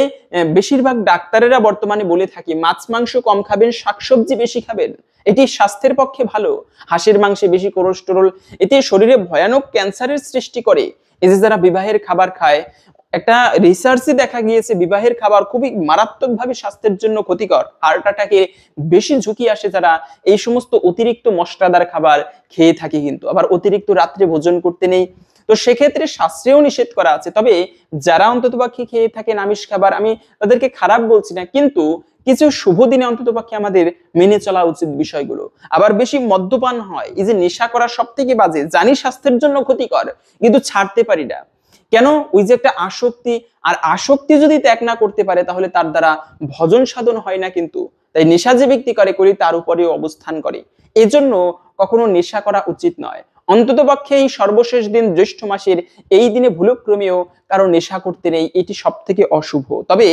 বেশিরভাগ ডাক্তারেরা বর্তমানে বলে থাকে মাছ মাংস কম খাবেন, শাকসবজি বেশি খাবেন, এটি স্বাস্থ্যের পক্ষে ভালো। হাঁসের মাংসে বেশি কোলেস্টেরল, এতে শরীরে ভয়ানক ক্যান্সারের সৃষ্টি করে। এই যে যারা বিবাহের খাবার খায়, একটা রিসার্চে দেখা গিয়েছে বিবাহের খাবার খুবই মারাত্মকভাবে স্বাস্থ্যের জন্য ক্ষতিকর, হার্ট অ্যাটাকে বেশি ঝুঁকি আসে যারা এই সমস্ত অতিরিক্ত মশলাদার খাবার খেয়ে থাকে। কিন্তু আবার অতিরিক্ত রাত্রে ভোজন করতে নেই, তো সেক্ষেত্রে শাস্ত্রেও নিষেধ করা আছে। তবে যারা অন্ততপক্ষে খেয়ে থাকেন আমিষ খাবার, আমি তাদেরকে খারাপ বলছি না, কিন্তু কিছু শুভ দিনে অন্ততপক্ষে আমাদের মেনে চলা উচিত বিষয়গুলো। আবার বেশি মদ্যপান হয়, এই যে নেশা করা সব থেকে বাজে, জানি স্বাস্থ্যের জন্য ক্ষতিকর, কিন্তু ছাড়তে পারি না কেন? ওই যে একটা আসক্তি, আর আসক্তি যদি ত্যাগ না করতে পারে তাহলে তার দ্বারা ভজন সাধন হয় না। কিন্তু তাই নেশা যে ব্যক্তি করে করি তার উপরেও অবস্থান করে, এজন্য কখনো নেশা করা উচিত নয়। অন্ততপক্ষে এই সর্বশেষ দিন জ্যৈষ্ঠ মাসের এই দিনে ভুলক্রমেও কারো নেশা করতে নেই, এটি সব থেকে অশুভ। তবে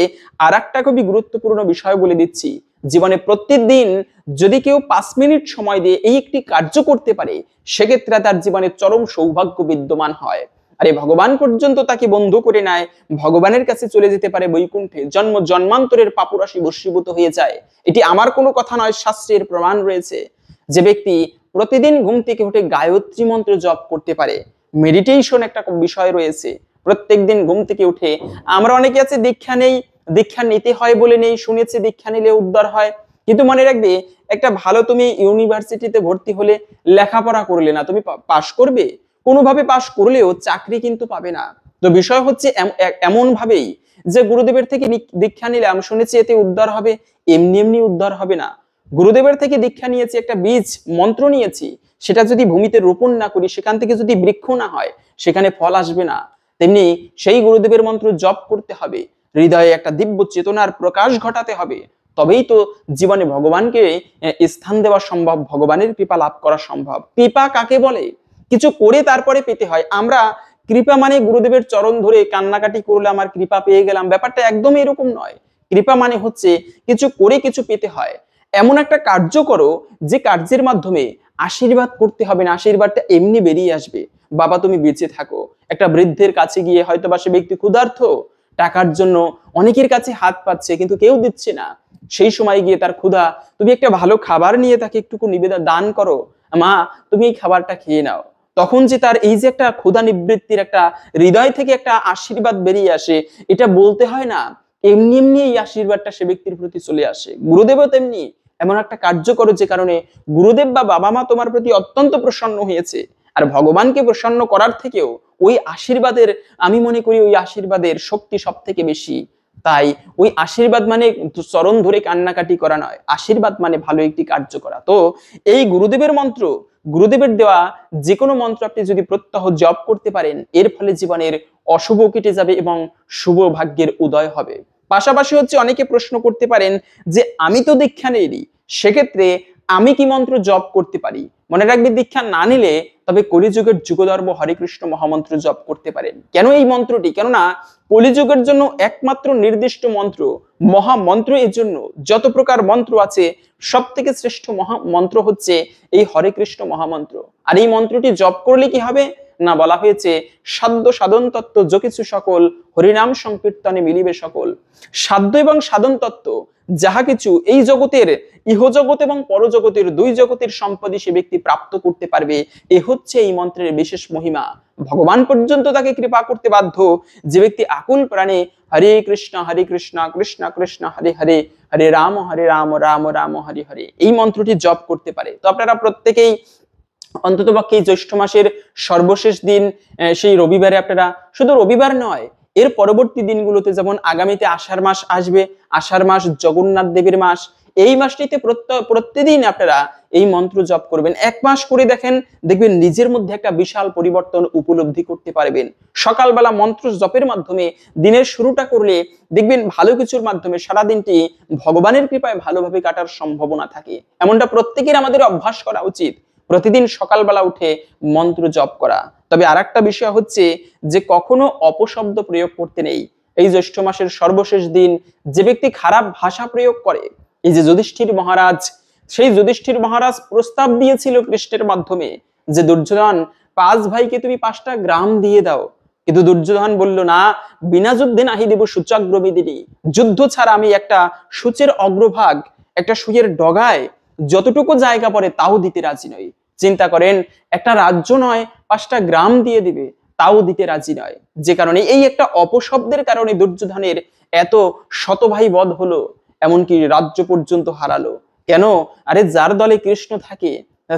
আর একটা খুবই গুরুত্বপূর্ণ বিষয় বলে দিচ্ছি, জীবনে প্রত্যেকদিন যদি কেউ 5 মিনিট সময় দিয়ে এই একটি কার্য করতে পারে, সেক্ষেত্রে তার জীবনে চরম সৌভাগ্য বিদ্যমান হয়। আরে ভগবান পর্যন্ত তাকে বন্ধু করে নেয়, ভগবানের কাছে চলে যেতে পারে বৈকুণ্ঠে, জন্ম জন্মান্তরের পাপরাশি বর্ষীভূত হয়ে যায়। এটি আমার কোনো কথা নয়, শাস্ত্রের প্রমাণ রয়েছে। যে ব্যক্তি প্রতিদিন ঘুম থেকে উঠে গায়ত্রী মন্ত্র জপ করতে পারে, মেডিটেশন একটা বিষয় রয়েছে, প্রত্যেকদিন ঘুম থেকে উঠে, আমরা অনেকে আছে দীক্ষা নেই, দীক্ষা নিতে হয় বলে নেই, শুনেছি দীক্ষা নিলে উদ্ধার হয়, কিন্তু মনে রাখবে একটা ভালো, তুমি ইউনিভার্সিটিতে ভর্তি হলে লেখাপড়া করলে না, তুমি পাশ করবে, কোনোভাবে পাশ করলেও চাকরি কিন্তু পাবে না। তো বিষয় হচ্ছে এমন ভাবেই যে গুরুদেবের থেকে দীক্ষা নিলাম, শুনেছি এতে উদ্ধার হবে, এমনি এমনি উদ্ধার হবে না। গুরুদেবের থেকে দীক্ষা নিয়েছি, একটা বীজ মন্ত্র নিয়েছি, সেটা যদি ভূমিতে রোপণ না করি, সেখান থেকে যদি বৃক্ষ না হয়, সেখানে ফল আসবে না। তেমনি সেই গুরুদেবের মন্ত্র জপ করতে হবে, হৃদয়ে একটা দিব্য চেতনার প্রকাশ ঘটাতে হবে, তবেই তো জীবনে ভগবানকে স্থান দেওয়া সম্ভব, ভগবানের কৃপা লাভ করা সম্ভব। কৃপা কাকে বলে? কিছু করে তারপরে পেতে হয়। আমরা কৃপা মানে গুরুদেবের চরণ ধরে কান্নাকাটি করলে আমার কৃপা পেয়ে গেলাম, ব্যাপারটা একদমই এরকম নয়। কৃপা মানে হচ্ছে কিছু করে কিছু পেতে হয়, এমন একটা কার্য করো যে কার্যের মাধ্যমে আশীর্বাদ করতে হবে না, আশীর্বাদটা এমনি বেরিয়ে আসবে। বাবা তুমি বেঁচে থাকো, একটা বৃদ্ধের কাছে গিয়ে হয়তো বা সে ব্যক্তি ক্ষুধার্ত, টাকার জন্য অনেকের কাছে হাত পাচ্ছে কিন্তু কেউ দিচ্ছে না, সেই সময় গিয়ে তার ক্ষুধা, তুমি একটা ভালো খাবার নিয়ে তাকে একটুকু নিবেদন দান করো, মা তুমি এই খাবারটা খেয়ে নাও, তখন যে তার এই যে একটা ক্ষুধা নিবৃত্তির একটা হৃদয় থেকে একটা আশীর্বাদ বেরিয়ে আসে, এটা বলতে হয় না, এমনি এমনি এই আশীর্বাদটা সে ব্যক্তির প্রতি চলে আসে। গুরুদেবও তেমনি এমন একটা কার্য করো যে কারণে গুরুদেব বা বাবা মা তোমার প্রতি অত্যন্ত প্রসন্ন হয়েছে। আর ভগবানকে প্রসন্ন করার থেকেও ওই আশীর্বাদের, আমি মনে করি ওই আশীর্বাদের শক্তি সব থেকে বেশি। তাই ওই আশীর্বাদ মানে চরণ ধরে কান্নাকাটি করা নয়, আশীর্বাদ মানে ভালো একটি কার্য করা। তো এই গুরুদেবের মন্ত্র, গুরুদেবের দেওয়া যে কোনো মন্ত্র আপনি যদি প্রত্যহ জপ করতে পারেন, এর ফলে জীবনের অশুভ কেটে যাবে এবং শুভ ভাগ্যের উদয় হবে। পাশাপাশি হচ্ছে অনেকে প্রশ্ন করতে পারেন যে আমি তো দীক্ষা নেইনি, সেক্ষেত্রে আমি কি মন্ত্র জপ করতে পারি? মনে রাখবে, দীক্ষা না নিলে তবে কলিযুগের যুগধর্ম হরে কৃষ্ণ মহামন্ত্র জপ করতে পারেন। কেন এই মন্ত্রটি? কেননা কলিযুগের জন্য একমাত্র নির্দিষ্ট মন্ত্র, মহামন্ত্র। এর জন্য যত প্রকার মন্ত্র আছে সব থেকে শ্রেষ্ঠ মহামন্ত্র হচ্ছে এই হরে কৃষ্ণ মহামন্ত্র। আর এই মন্ত্রটি জপ করলে কি হবে না, বলা হয়েছে সাধ্য সাধন তত্ত্ব যকিছু সকল হরিনাম সংকীর্তনে মিলিবে সকল। সাধ্য এবং সাধন তত্ত্ব যাহা কিছু এই জগতের ইহজগৎ এবং পরজগতের দুই জগতের সম্পদই সে ব্যক্তি প্রাপ্ত করতে পারবে। এ হচ্ছে এই মন্ত্রের বিশেষ মহিমা। ভগবান পর্যন্ত তাকে কৃপা করতে বাধ্য যে ব্যক্তি আকুল প্রাণে হরে কৃষ্ণ কৃষ্ণ কৃষ্ণ হরে হরে, হরে রাম রাম রাম হরে হরে এই মন্ত্রটি জপ করতে পারে। তো আপনারা প্রত্যেকেই অন্ততপক্ষে এই জ্যৈষ্ঠ মাসের সর্বশেষ দিন সেই রবিবারে, আপনারা শুধু রবিবার নয়, এর পরবর্তী দিনগুলোতে, যেমন আগামীতে আষাঢ় মাস আসবে, আষাঢ় মাস জগন্নাথ দেবের মাস, এই মাসটিতে প্রত্যেকদিন আপনারা এই মন্ত্র জপ করবেন। এক মাস করে দেখেন, দেখবেন নিজের মধ্যে একটা বিশাল পরিবর্তন উপলব্ধি করতে পারবেন। সকালবেলা মন্ত্র জপের মাধ্যমে দিনের শুরুটা করলে দেখবেন ভালো কিছুর মাধ্যমে সারাদিনটি ভগবানের কৃপায় ভালোভাবে কাটার সম্ভাবনা থাকে। এমনটা প্রত্যেকের আমাদের অভ্যাস করা উচিত, প্রতিদিন সকালবেলা উঠে মন্ত্র জপ করা। তবে আরেকটা বিষয় হচ্ছে যে কখনো অপশব্দ প্রয়োগ করতে নেই। এই জ্যৈষ্ঠ মাসের সর্বশেষ দিন যে ব্যক্তি খারাপ ভাষা প্রয়োগ করে, এই যে যুধিষ্ঠির মহারাজ, সেই যুধিষ্ঠির মহারাজ প্রস্তাব দিয়েছিল কৃষ্ণের মাধ্যমে যে দুর্যোধন, 5 ভাইকে তুমি 5টা গ্রাম দিয়ে দাও। কিন্তু দুর্যোধন বলল, না, বিনা যুদ্ধে নাহি দেব সূচাগ্রবিদিনী, যুদ্ধ ছাড়া আমি একটা সূচের অগ্রভাগ, একটা সুয়ের ডগায় যতটুকু জায়গা পড়ে তাও দিতে রাজি নয়। চিন্তা করেন, একটা রাজ্য নয় 5টা গ্রাম দিয়ে দিবে, তাও দিতে রাজি নয়। যে কারণে এই একটা অপশব্দের কারণে দুর্যোধনের এত শতভাই বধ হলো, এমনকি রাজ্য পর্যন্ত হারালো। কেন? আরে যার দলে কৃষ্ণ থাকে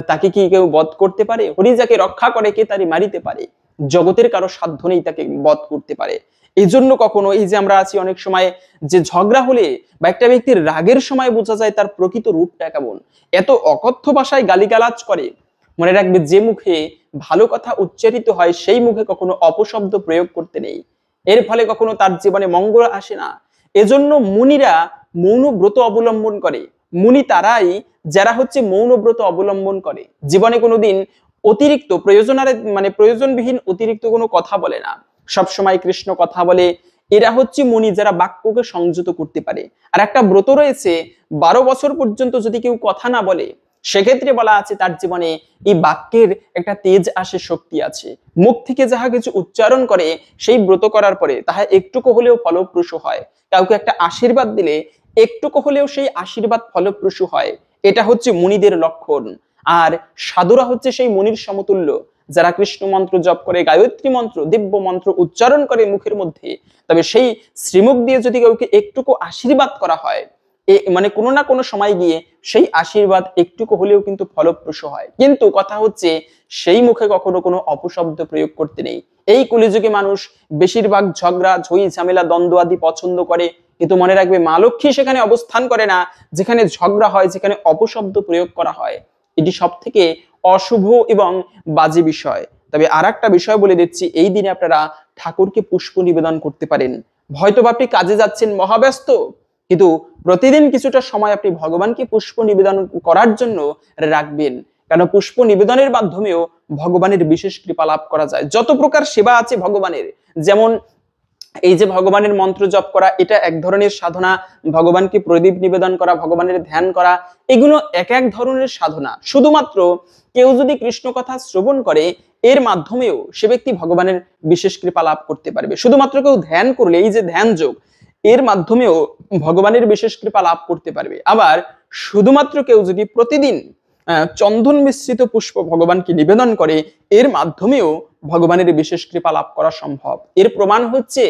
তাকে কি কেউ বধ করতে পারে? হরি যাকে রক্ষা করে কে তারি মারিতে পারে? জগতের কারো সাধ্য নেই তাকে বধ করতে পারে। এই জন্য কখনো এই যে আমরা আছি অনেক সময় যে ঝগড়া হলে বা একটা ব্যক্তির রাগের সময় বোঝা যায় তার প্রকৃত রূপটা কেমন। এত অকথ্য ভাষায় গালিগালাজ করে, মনে রাখবে যে মুখে ভালো কথা উচ্চারিত হয় সেই মুখে কখনো অপশব্দ প্রয়োগ করতে নেই। এর ফলে কখনো তার জীবনে মঙ্গল আসে না। এজন্য মুনিরা মৌন ব্রত অবলম্বন করে। মুনি তারাই যারা হচ্ছে মৌন ব্রত অবলম্বন করে, জীবনে কোনোদিন অতিরিক্ত প্রয়োজনবিহীন অতিরিক্ত কোনো কথা বলে না, সবসময় কৃষ্ণ কথা বলে। এরা হচ্ছে মুনি যারা বাক্যকে সংযত করতে পারে। আর একটা ব্রত রয়েছে, 12 বছর পর্যন্ত যদি কেউ কথা না বলে, সেক্ষেত্রে বলা আছে তার জীবনে এই বাক্যের একটা তেজ আসে, শক্তি আছে। মুখ থেকে যাহা কিছু উচ্চারণ করে সেই ব্রত করার পরে তাহা একটুকু হলেও ফলপ্রসূ হয়। কাউকে একটা আশীর্বাদ দিলে একটুকু হলেও সেই আশীর্বাদ ফলপ্রসূ হয়। এটা হচ্ছে মুনিদের লক্ষণ। আর সাধুরা হচ্ছে সেই মুনির সমতুল্য, যারা কৃষ্ণ মন্ত্র জপ করে, গায়ত্রী মন্ত্র, দিব্য মন্ত্র উচ্চারণ করে মুখের মধ্যে, তবে সেই শ্রীমুখ দিয়ে যদি কাউকে একটুকু আশীর্বাদ করা হয়, কোনো না কোনো সময় গিয়ে সেই আশীর্বাদ একটুকু হলেও কিন্তু ফলপ্রসূ হয়। কিন্তু কথা হচ্ছে সেই মুখে কখনো কোনো অপশব্দ প্রয়োগ করতে নেই। এই কলিযুগে মানুষ বেশিরভাগ ঝগড়া, ঝই ঝামেলা, দ্বন্দ্ব আদি পছন্দ করে, কিন্তু মনে রাখবে মা লক্ষ্মী সেখানে অবস্থান করে না যেখানে ঝগড়া হয়, যেখানে অপশব্দ প্রয়োগ করা হয়। এটি সব থেকে অশুভ এবং বাজে বিষয়। তবে আর একটা বিষয় বলে দিচ্ছি, এই দিনে আপনারা ঠাকুরকে পুষ্প নিবেদন করতে পারেন। হয়তো আপনি কাজে যাচ্ছেন, মহাব্যস্ত, কিন্তু প্রতিদিন কিছুটা সময় আপনি ভগবানকে পুষ্প নিবেদন করার জন্য রাখবেন। কারণ পুষ্প নিবেদনের মাধ্যমেও ভগবানের বিশেষ কৃপা লাভ করা যায়। যত প্রকার সেবা আছে ভগবানের, যেমন এই যে ভগবানের মন্ত্র জপ করা, এটা এক ধরনের সাধনা। ভগবানকে প্রদীপ নিবেদন করা, ভগবানের ধ্যান করা, এগুলো এক এক ধরনের সাধনা। শুধুমাত্র কেউ যদি কৃষ্ণ কথা শ্রবণ করে, এর মাধ্যমেও সে ব্যক্তি ভগবানের বিশেষ কৃপা লাভ করতে পারবে। শুধুমাত্র কেউ ধ্যান করলে, এই যে ধ্যান যোগ, এর মাধ্যমেও ভগবানের বিশেষ কৃপা লাভ করতে পারবে। আবার শুধুমাত্র কেউ যদি প্রতিদিন চন্দন মিশ্রিত পুষ্প ভগবানকে নিবেদন করে, এর মাধ্যমেও ভগবানের বিশেষ কৃপা লাভ করা সম্ভব। এর প্রমাণ হচ্ছে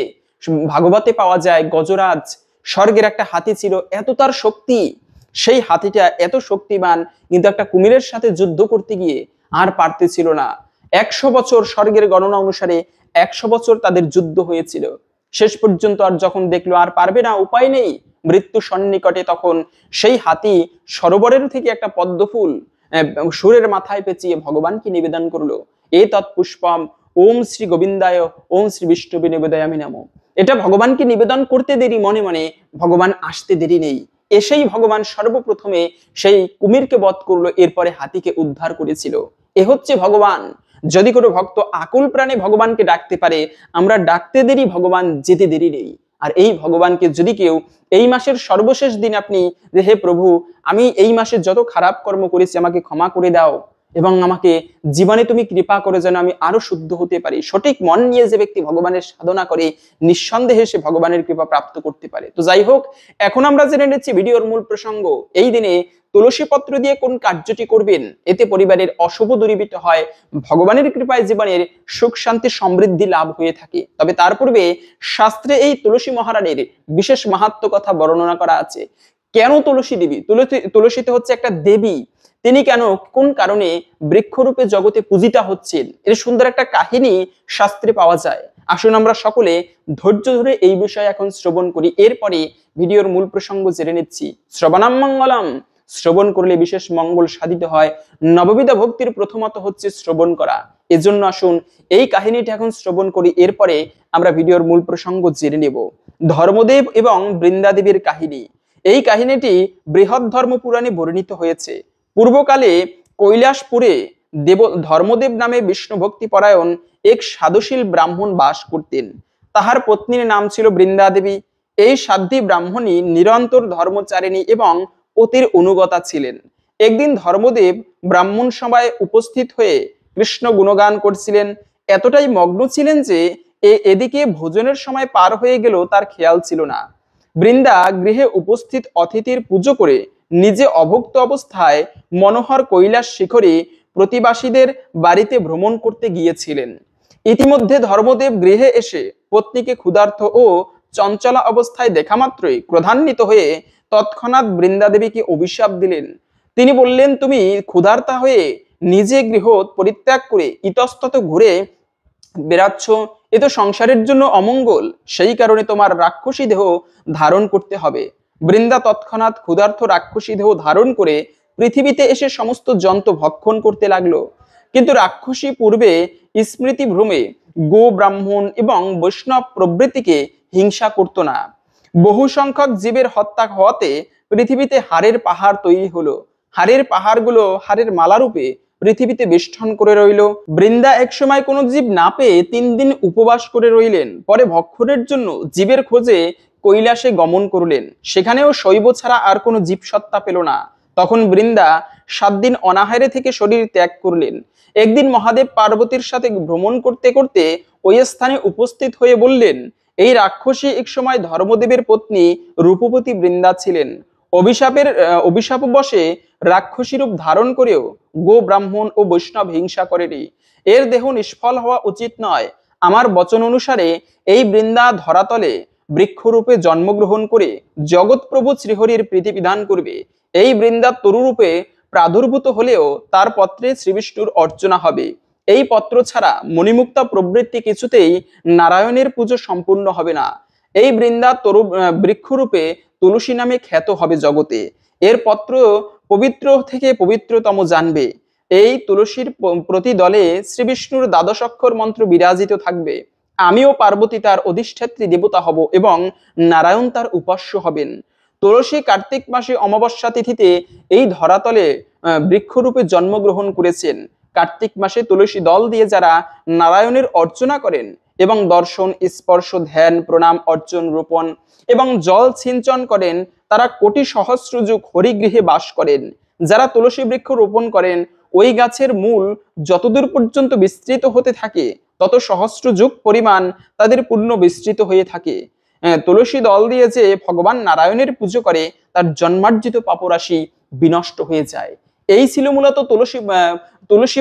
ভাগবতে পাওয়া যায়, গজরাজ স্বর্গের একটা হাতি ছিল, এত তার শক্তি, সেই হাতিটা এত শক্তিমান, কিন্তু একটা কুমিরের সাথে যুদ্ধ করতে গিয়ে আর পারতেছিল না। 100 বছর, স্বর্গের গণনা অনুসারে 100 বছর তাদের যুদ্ধ হয়েছিল। শেষ পর্যন্ত আর যখন দেখলো আর পারবে না, উপায় নেই, মৃত্যু সন্নিকটে, তখন সেই হাতি সরোবরের থেকে একটা পদ্মফুল সুরের মাথায় পেঁচিয়ে ভগবানকে নিবেদন করলো। এ তৎপুষ্পম ওম শ্রী গোবিন্দায় ওম শ্রী বিষ্ণুবে নিবেদয়ামি নমঃ। এটা ভগবানকে নিবেদন করতে দেরি, মনে মনে ভগবান আসতে দেরি নেই। এসেই ভগবান সর্বপ্রথমে সেই কুমিরকে বধ করলো, এরপরে হাতিকে উদ্ধার করেছিল। এ হচ্ছে ভগবান। যদি কোনো ভক্ত আকুল প্রাণে ভগবানকে ডাকতে পারে, আমরা ডাকতে দেরি, ভগবান যেতে দেরি নেই। আর এই ভগবানকে যদি কেউ এই মাসের সর্বশেষ দিন আপনি যে হে প্রভু, আমি এই মাসে যত খারাপ কর্ম করেছি আমাকে ক্ষমা করে দাও এবং আমাকে জীবনে তুমি কৃপা করে যেন আমি আরো শুদ্ধ হতে পারি, সঠিক মন নিয়ে যে ব্যক্তি ভগবানের সাধনা করে, নিঃসন্দেহে সে ভগবানের কৃপা প্রাপ্ত করতে পারে। তো যাই হোক, এখন আমরা জেনে নিচ্ছি ভিডিওর মূল প্রসঙ্গ। এই দিনে তুলসী পত্র দিয়ে কোন কার্যটি করবেন, এতে পরিবারের অশুভ দূরীভূত হয়, ভগবানের কৃপায় জীবনের সুখ শান্তি সমৃদ্ধি লাভ হয়ে থাকে। তবে তার পূর্বে শাস্ত্রে এই তুলসী মহারানীর বিশেষ মাহাত্ম্য কথা বর্ণনা করা আছে। কেন তুলসী দেবী? তুলসীতে হচ্ছে একটা দেবী, তিনি কেন, কোন কারণে বৃক্ষরূপে জগতে পূজিতা হচ্ছেন, এর সুন্দর একটা কাহিনী শাস্ত্রে পাওয়া যায়। আসুন আমরা সকলে ধৈর্য ধরে এই বিষয়ে এখন শ্রবণ করি, এরপরে ভিডিওর মূল প্রসঙ্গ জেনে নিচ্ছি। শ্রবণাম মঙ্গলম, শ্রবণ করলে বিশেষ মঙ্গল সাধিত হয়। নববিধা ভক্তির প্রথমত হচ্ছে শ্রবণ করা। এজন্য আসুন এই কাহিনীটি এখন শ্রবণ করি, এরপরে আমরা ভিডিওর মূল প্রসঙ্গ জেনে নেব। ধর্মদেব এবং বৃন্দাদেবীর কাহিনী। এই কাহিনীটি বৃহৎ ধর্ম পুরাণে বর্ণিত হয়েছে। পূর্বকালে কৈলাসপুরে ধর্মদেব নামে বিষ্ণু ভক্তি পরায়ণ এক সাধুশীল ব্রাহ্মণ বাস করতেন। তাহার পত্নীর নাম ছিল বৃন্দাদেবী। এই সাধ্বী ব্রাহ্মণী নিরন্তর ধর্মচারিণী এবং অতির অনুগতা ছিলেন। একদিন ধর্মদেব ব্রাহ্মণ সভায় উপস্থিত হয়ে কৃষ্ণ গুণগান করছিলেন। এতটাই মগ্ন ছিলেন যে এদিকে ভোজনের সময় পার হয়ে গেল তার খেয়াল ছিল না। বৃন্দা গৃহে উপস্থিত অতিথির পুজো করে নিজে অভুক্ত অবস্থায় মনোহর কৈলাস শিখরে প্রতিবাসীদের বাড়িতে ভ্রমণ করতে গিয়েছিলেন। ইতিমধ্যে ধর্মদেব গৃহে এসে পত্নীকে ক্ষুধার্ত ও চঞ্চলা অবস্থায় দেখা মাত্রই ক্রোধান্বিত হয়ে তৎক্ষণাৎ বৃন্দাদেবীকে অভিশাপ দিলেন। তিনি বললেন, তুমি ক্ষুধার্তা হয়ে নিজে গৃহ পরিত্যাগ করে ইতস্তত ঘুরে বেড়াচ্ছ, এ তো সংসারের জন্য অমঙ্গল, সেই কারণে তোমার রাক্ষসী দেহ ধারণ করতে হবে। বৃন্দা তৎক্ষণাৎ ক্ষুধার্ত রাক্ষসী দেহ ধারণ করে পৃথিবীতে এসে সমস্ত জন্তু ভক্ষণ করতে লাগলো। কিন্তু রাক্ষসী পূর্বে স্মৃতি ভ্রমে গো, ব্রাহ্মণ এবং বৈষ্ণব প্রভৃতিকে হিংসা করত না। বহু সংখ্যক জীবের হত্যা হওয়াতে পৃথিবীতে হাড়ের পাহাড় তৈরি হলো। হাড়ের পাহাড়গুলো হাড়ের মালারূপে পৃথিবীতে বেষ্টন করে রইল। বৃন্দা একসময় কোনো জীব না পেয়ে 3 দিন উপবাস করে রইলেন। পরে ভক্ষণের জন্য জীবের খোঁজে কৈলাসে গমন করলেন। সেখানেও শৈব ছাড়া আর কোনো জীবসত্তা পেল না। তখন বৃন্দা 7 দিন অনাহারে থেকে শরীর ত্যাগ করলেন। একদিন মহাদেব পার্বতীর সাথে ভ্রমণ করতে করতে ওই স্থানে উপস্থিত হয়ে বললেন, এই রাক্ষসী একসময় ধর্মদেবের পত্নী রূপবতী বৃন্দা ছিলেন। অভিশাপবশে রাক্ষসী রূপ ধারণ করেও গো, ব্রাহ্মণ ও বৈষ্ণব হিংসা করেনি। এর দেহ নিষ্ফল হওয়া উচিত নয়। আমার বচন অনুসারে এই বৃন্দা ধরাতলে বৃক্ষরূপে জন্মগ্রহণ করে জগৎপ্রভু শ্রীহরির প্রীতিবিধান করবে। এই বৃন্দা তরুরূপে প্রাদুর্ভূত হলেও তার পত্রে শ্রীবিষ্ণুর অর্চনা হবে। এই পত্র ছাড়া মণিমুক্তা প্রবৃত্তি কিছুতেই নারায়ণের পুজো সম্পূর্ণ হবে না। এই বৃন্দা বৃক্ষরূপে তুলসী নামে খ্যাত হবে জগতে। এর পত্র পবিত্র থেকে পবিত্রতম জানবে। এই তুলসীর প্রতি দলে শ্রীবিষ্ণুর 12 অক্ষর মন্ত্র বিরাজিত থাকবে। আমিও পার্বতী তার অধিষ্ঠাত্রী দেবতা হব এবং নারায়ণ তার উপাস্য হবেন। তুলসী কার্তিক মাসে অমাবস্যা তিথিতে এই ধরাতলে বৃক্ষরূপে জন্মগ্রহণ করেছেন। কার্তিক মাসে তুলসী দল দিয়ে যারা নারায়ণের অর্চনা করেন এবং দর্শন, স্পর্শ, ধ্যান, প্রণাম, অর্চন, রোপণ এবং জল সিঞ্চন করেন, তারা কোটি সহস্র যুগ হরিগৃহে বাস করেন। যারা তুলসী বৃক্ষ রোপণ করেন, ওই গাছের মূল যতদূর পর্যন্ত বিস্তৃত হতে থাকে তত সহস্র যুগ পরিমাণ তাদের পূর্ণ বিস্তৃত হয়ে থাকে। তুলসী দল দিয়ে যে ভগবান নারায়ণের পুজো করে তার জন্মার্জিত পাপরাশি বিনষ্ট হয়ে যায়। এই ছিল মূলত তুলসী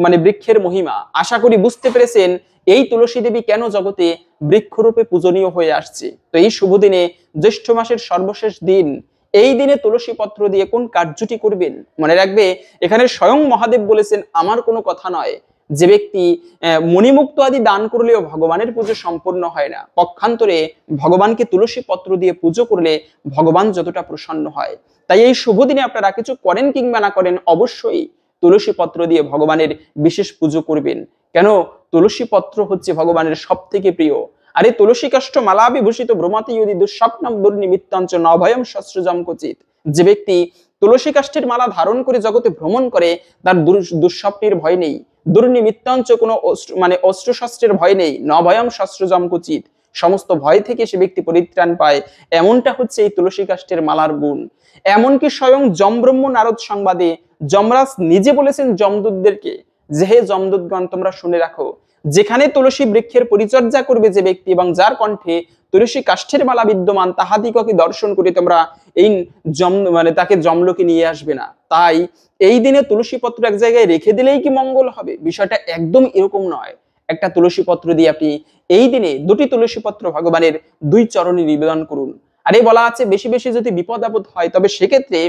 মানে বৃক্ষের মহিমা। আশা করি বুঝতে পেরেছেন এই তুলসী দেবী কেন জগতে বৃক্ষরূপে পূজনীয় হয়ে আসছে। তো এই শুভ দিনে, জ্যৈষ্ঠ মাসের সর্বশেষ দিন, এই দিনে তুলসী পত্র দিয়ে কোন কার্যটি করবেন মনে রাখবে, এখানে স্বয়ং মহাদেব বলেছেন, আমার কোনো কথা নয়। যে ব্যক্তি মণিমুক্ত আদি দান করলেও ভগবানের পুজো সম্পূর্ণ হয় না, পক্ষান্তরে ভগবানকে তুলসী পত্র দিয়ে পুজো করলে ভগবান যতটা প্রসন্ন হয়। তাই এই শুভ দিনে আপনারা কিছু করেন কিংবা না করেন, অবশ্যই তুলসী পত্র দিয়ে ভগবানের বিশেষ পুজো করবেন। কেন? তুলসী পত্র হচ্ছে ভগবানের সব থেকে প্রিয়। আর এই তুলসী কাষ্ঠ মালা বিভূষিত ভ্রমাতি ইউদি দুঃস্বপ্নম দুর্নিমিত্তাঞ্চ নভয়ম শস্ত্রজম কুচিত। যে ব্যক্তি তুলসী কাষ্ঠের মালা ধারণ করে জগতে ভ্রমণ করে তার দুঃস্বপ্নের ভয় নেই, দুর্নিমিত্তাঞ্চ কোনো অস্ত্র শস্ত্রের ভয় নেই, নভয়ম শস্ত্রজম কুচিত, সমস্ত ভয় থেকে সে ব্যক্তি পরিত্রাণ পায়। এমনটা হচ্ছে এই তুলসী কাষ্ঠের মালার গুণ। এমনকি স্বয়ং যমব্রহ্ম নারদ সংবাদে যমরাজ নিজে বলেছেন যমদূতদেরকে যে হে যমদূতগণ তোমরা শুনে রাখো, যেখানে তুলসী বৃক্ষের পরিচর্যা করবে যে ব্যক্তি এবং যার কণ্ঠে তুলসী কাষ্ঠের মালা বিদ্যমান তাহাদিগকে দর্শন করে তোমরা এই তাকে যমলোকে নিয়ে আসবে না। তাই এই দিনে তুলসী পত্র এক জায়গায় রেখে দিলেই কি মঙ্গল হবে? বিষয়টা একদম এরকম নয়। একটা তুলসী পত্র দিয়ে আপনি এই দিনে 2টি তুলসী পত্র ভগবানের 2 চরণে নিবেদন করুন। আর এই বলা আছে বেশি বেশি যদি বিপদ আপদ হয় তবে সেক্ষেত্রে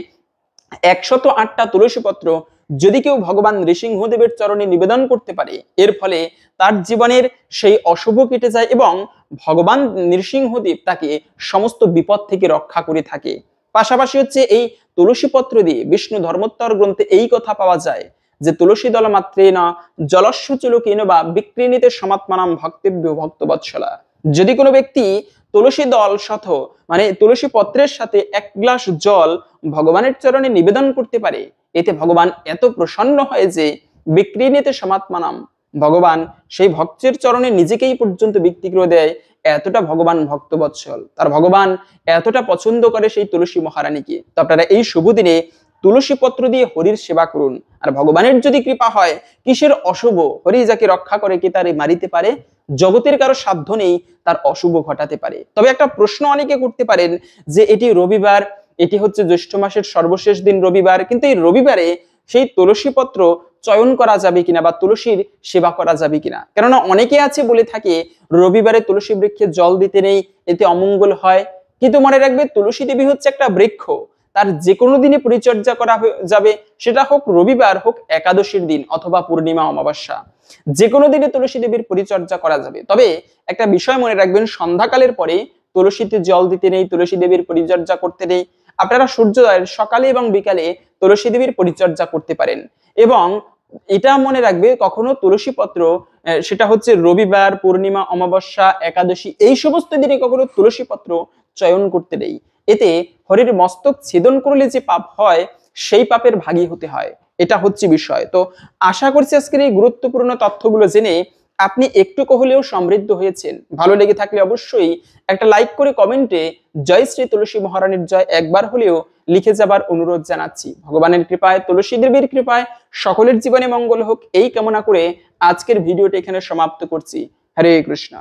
108টা তুলসী পত্র যদি কেউ ভগবান নৃসিংহদেবের চরণে নিবেদন করতে পারে, এর ফলে তার জীবনের সেই অশুভ কেটে যায় এবং ভগবান নৃসিংহদেব তাকে সমস্ত বিপদ থেকে রক্ষা করে থাকে। পাশাপাশি হচ্ছে এই তুলসী পত্র দিয়ে বিষ্ণু ধর্মোত্তর গ্রন্থে এই কথা পাওয়া যায় যে তুলসী দল মাত্রেন জলস্য চুলকেন বা বিক্রিণীতে সমাত্মানাম ভক্তেভ্য ভক্তবৎসলা। যদি কোনো ব্যক্তি তুলসী দল শত তুলসী পত্রের সাথে 1 গ্লাস জল ভগবানের চরণে নিবেদন করতে পারে, এতে ভগবান এত প্রসন্ন হয় যে বিক্রিণীতে সমাত্মানাম, ভগবান সেই ভক্তের চরণে নিজেকেই পর্যন্ত বিক্রি করে দেয়। এতটা ভগবান ভক্তবৎসল, তার ভগবান এতটা পছন্দ করে সেই তুলসী মহারানীকে। তো আপনারা এই শুভ দিনে তুলসী পত্র দিয়ে হরির সেবা করুন। আর ভগবানের যদি কৃপা হয়, কিসের অশুভ, হরি যাকে রক্ষা করে কে তারে মারিতে পারে, জগতের কারো সাধ্য নেই তার অশুভ ঘটাতে পারে। তবে একটা প্রশ্ন অনেকে করতে পারেন যে এটি রবিবার, এটি হচ্ছে জ্যৈষ্ঠ মাসের সর্বশেষ দিন রবিবার, কিন্তু এই রবিবারে সেই তুলসী পত্র চয়ন করা যাবে কিনা বা তুলসীর সেবা করা যাবে কিনা? কেননা অনেকে আছে বলে থাকে রবিবারে তুলসী বৃক্ষে জল দিতে নেই, এতে অমঙ্গল হয়। কিন্তু মনে রাখবে তুলসী দেবী হচ্ছে একটা বৃক্ষ, তার যে কোনো দিনে পরিচর্যা করা যাবে, সেটা হোক রবিবার, হোক একাদশীর দিন অথবা পূর্ণিমা অমাবস্যা, যে কোনো দিনে তুলসী দেবীর পরিচর্যা করা যাবে। তবে একটা বিষয় মনে রাখবেন, সন্ধ্যাকালের পরে তুলসীতে জল দিতে নেই, তুলসী দেবীর পরিচর্যা করতে নেই। আপনারা সূর্যোদয়ের সকালে এবং বিকালে তুলসী দেবীর পরিচর্যা করতে পারেন। এবং এটা মনে রাখবে কখনো তুলসী পত্র সেটা হচ্ছে রবিবার, পূর্ণিমা অমাবস্যা, একাদশী এই সমস্ত দিনে কখনো তুলসী পত্র চয়ন করতে নেই। এতে হরির মস্তক ছেদন করলে যে পাপ হয় সেই পাপের ভাগী হতে হয়, এটা হচ্ছে বিষয়। তো আশা করছি আজকের এই গুরুত্বপূর্ণ তথ্যগুলো জেনে আপনি একটু হলেও সমৃদ্ধ হয়েছেন। ভালো লেগে থাকলে অবশ্যই একটা লাইক করে কমেন্টে জয় শ্রী তুলসী মহারানীর জয় একবার হলেও লিখে যাবার অনুরোধ জানাচ্ছি। ভগবানের কৃপায়, তুলসী দেবীর কৃপায় সকলের জীবনে মঙ্গল হোক এই কামনা করে আজকের ভিডিওটি এখানে সমাপ্ত করছি। হরে কৃষ্ণ।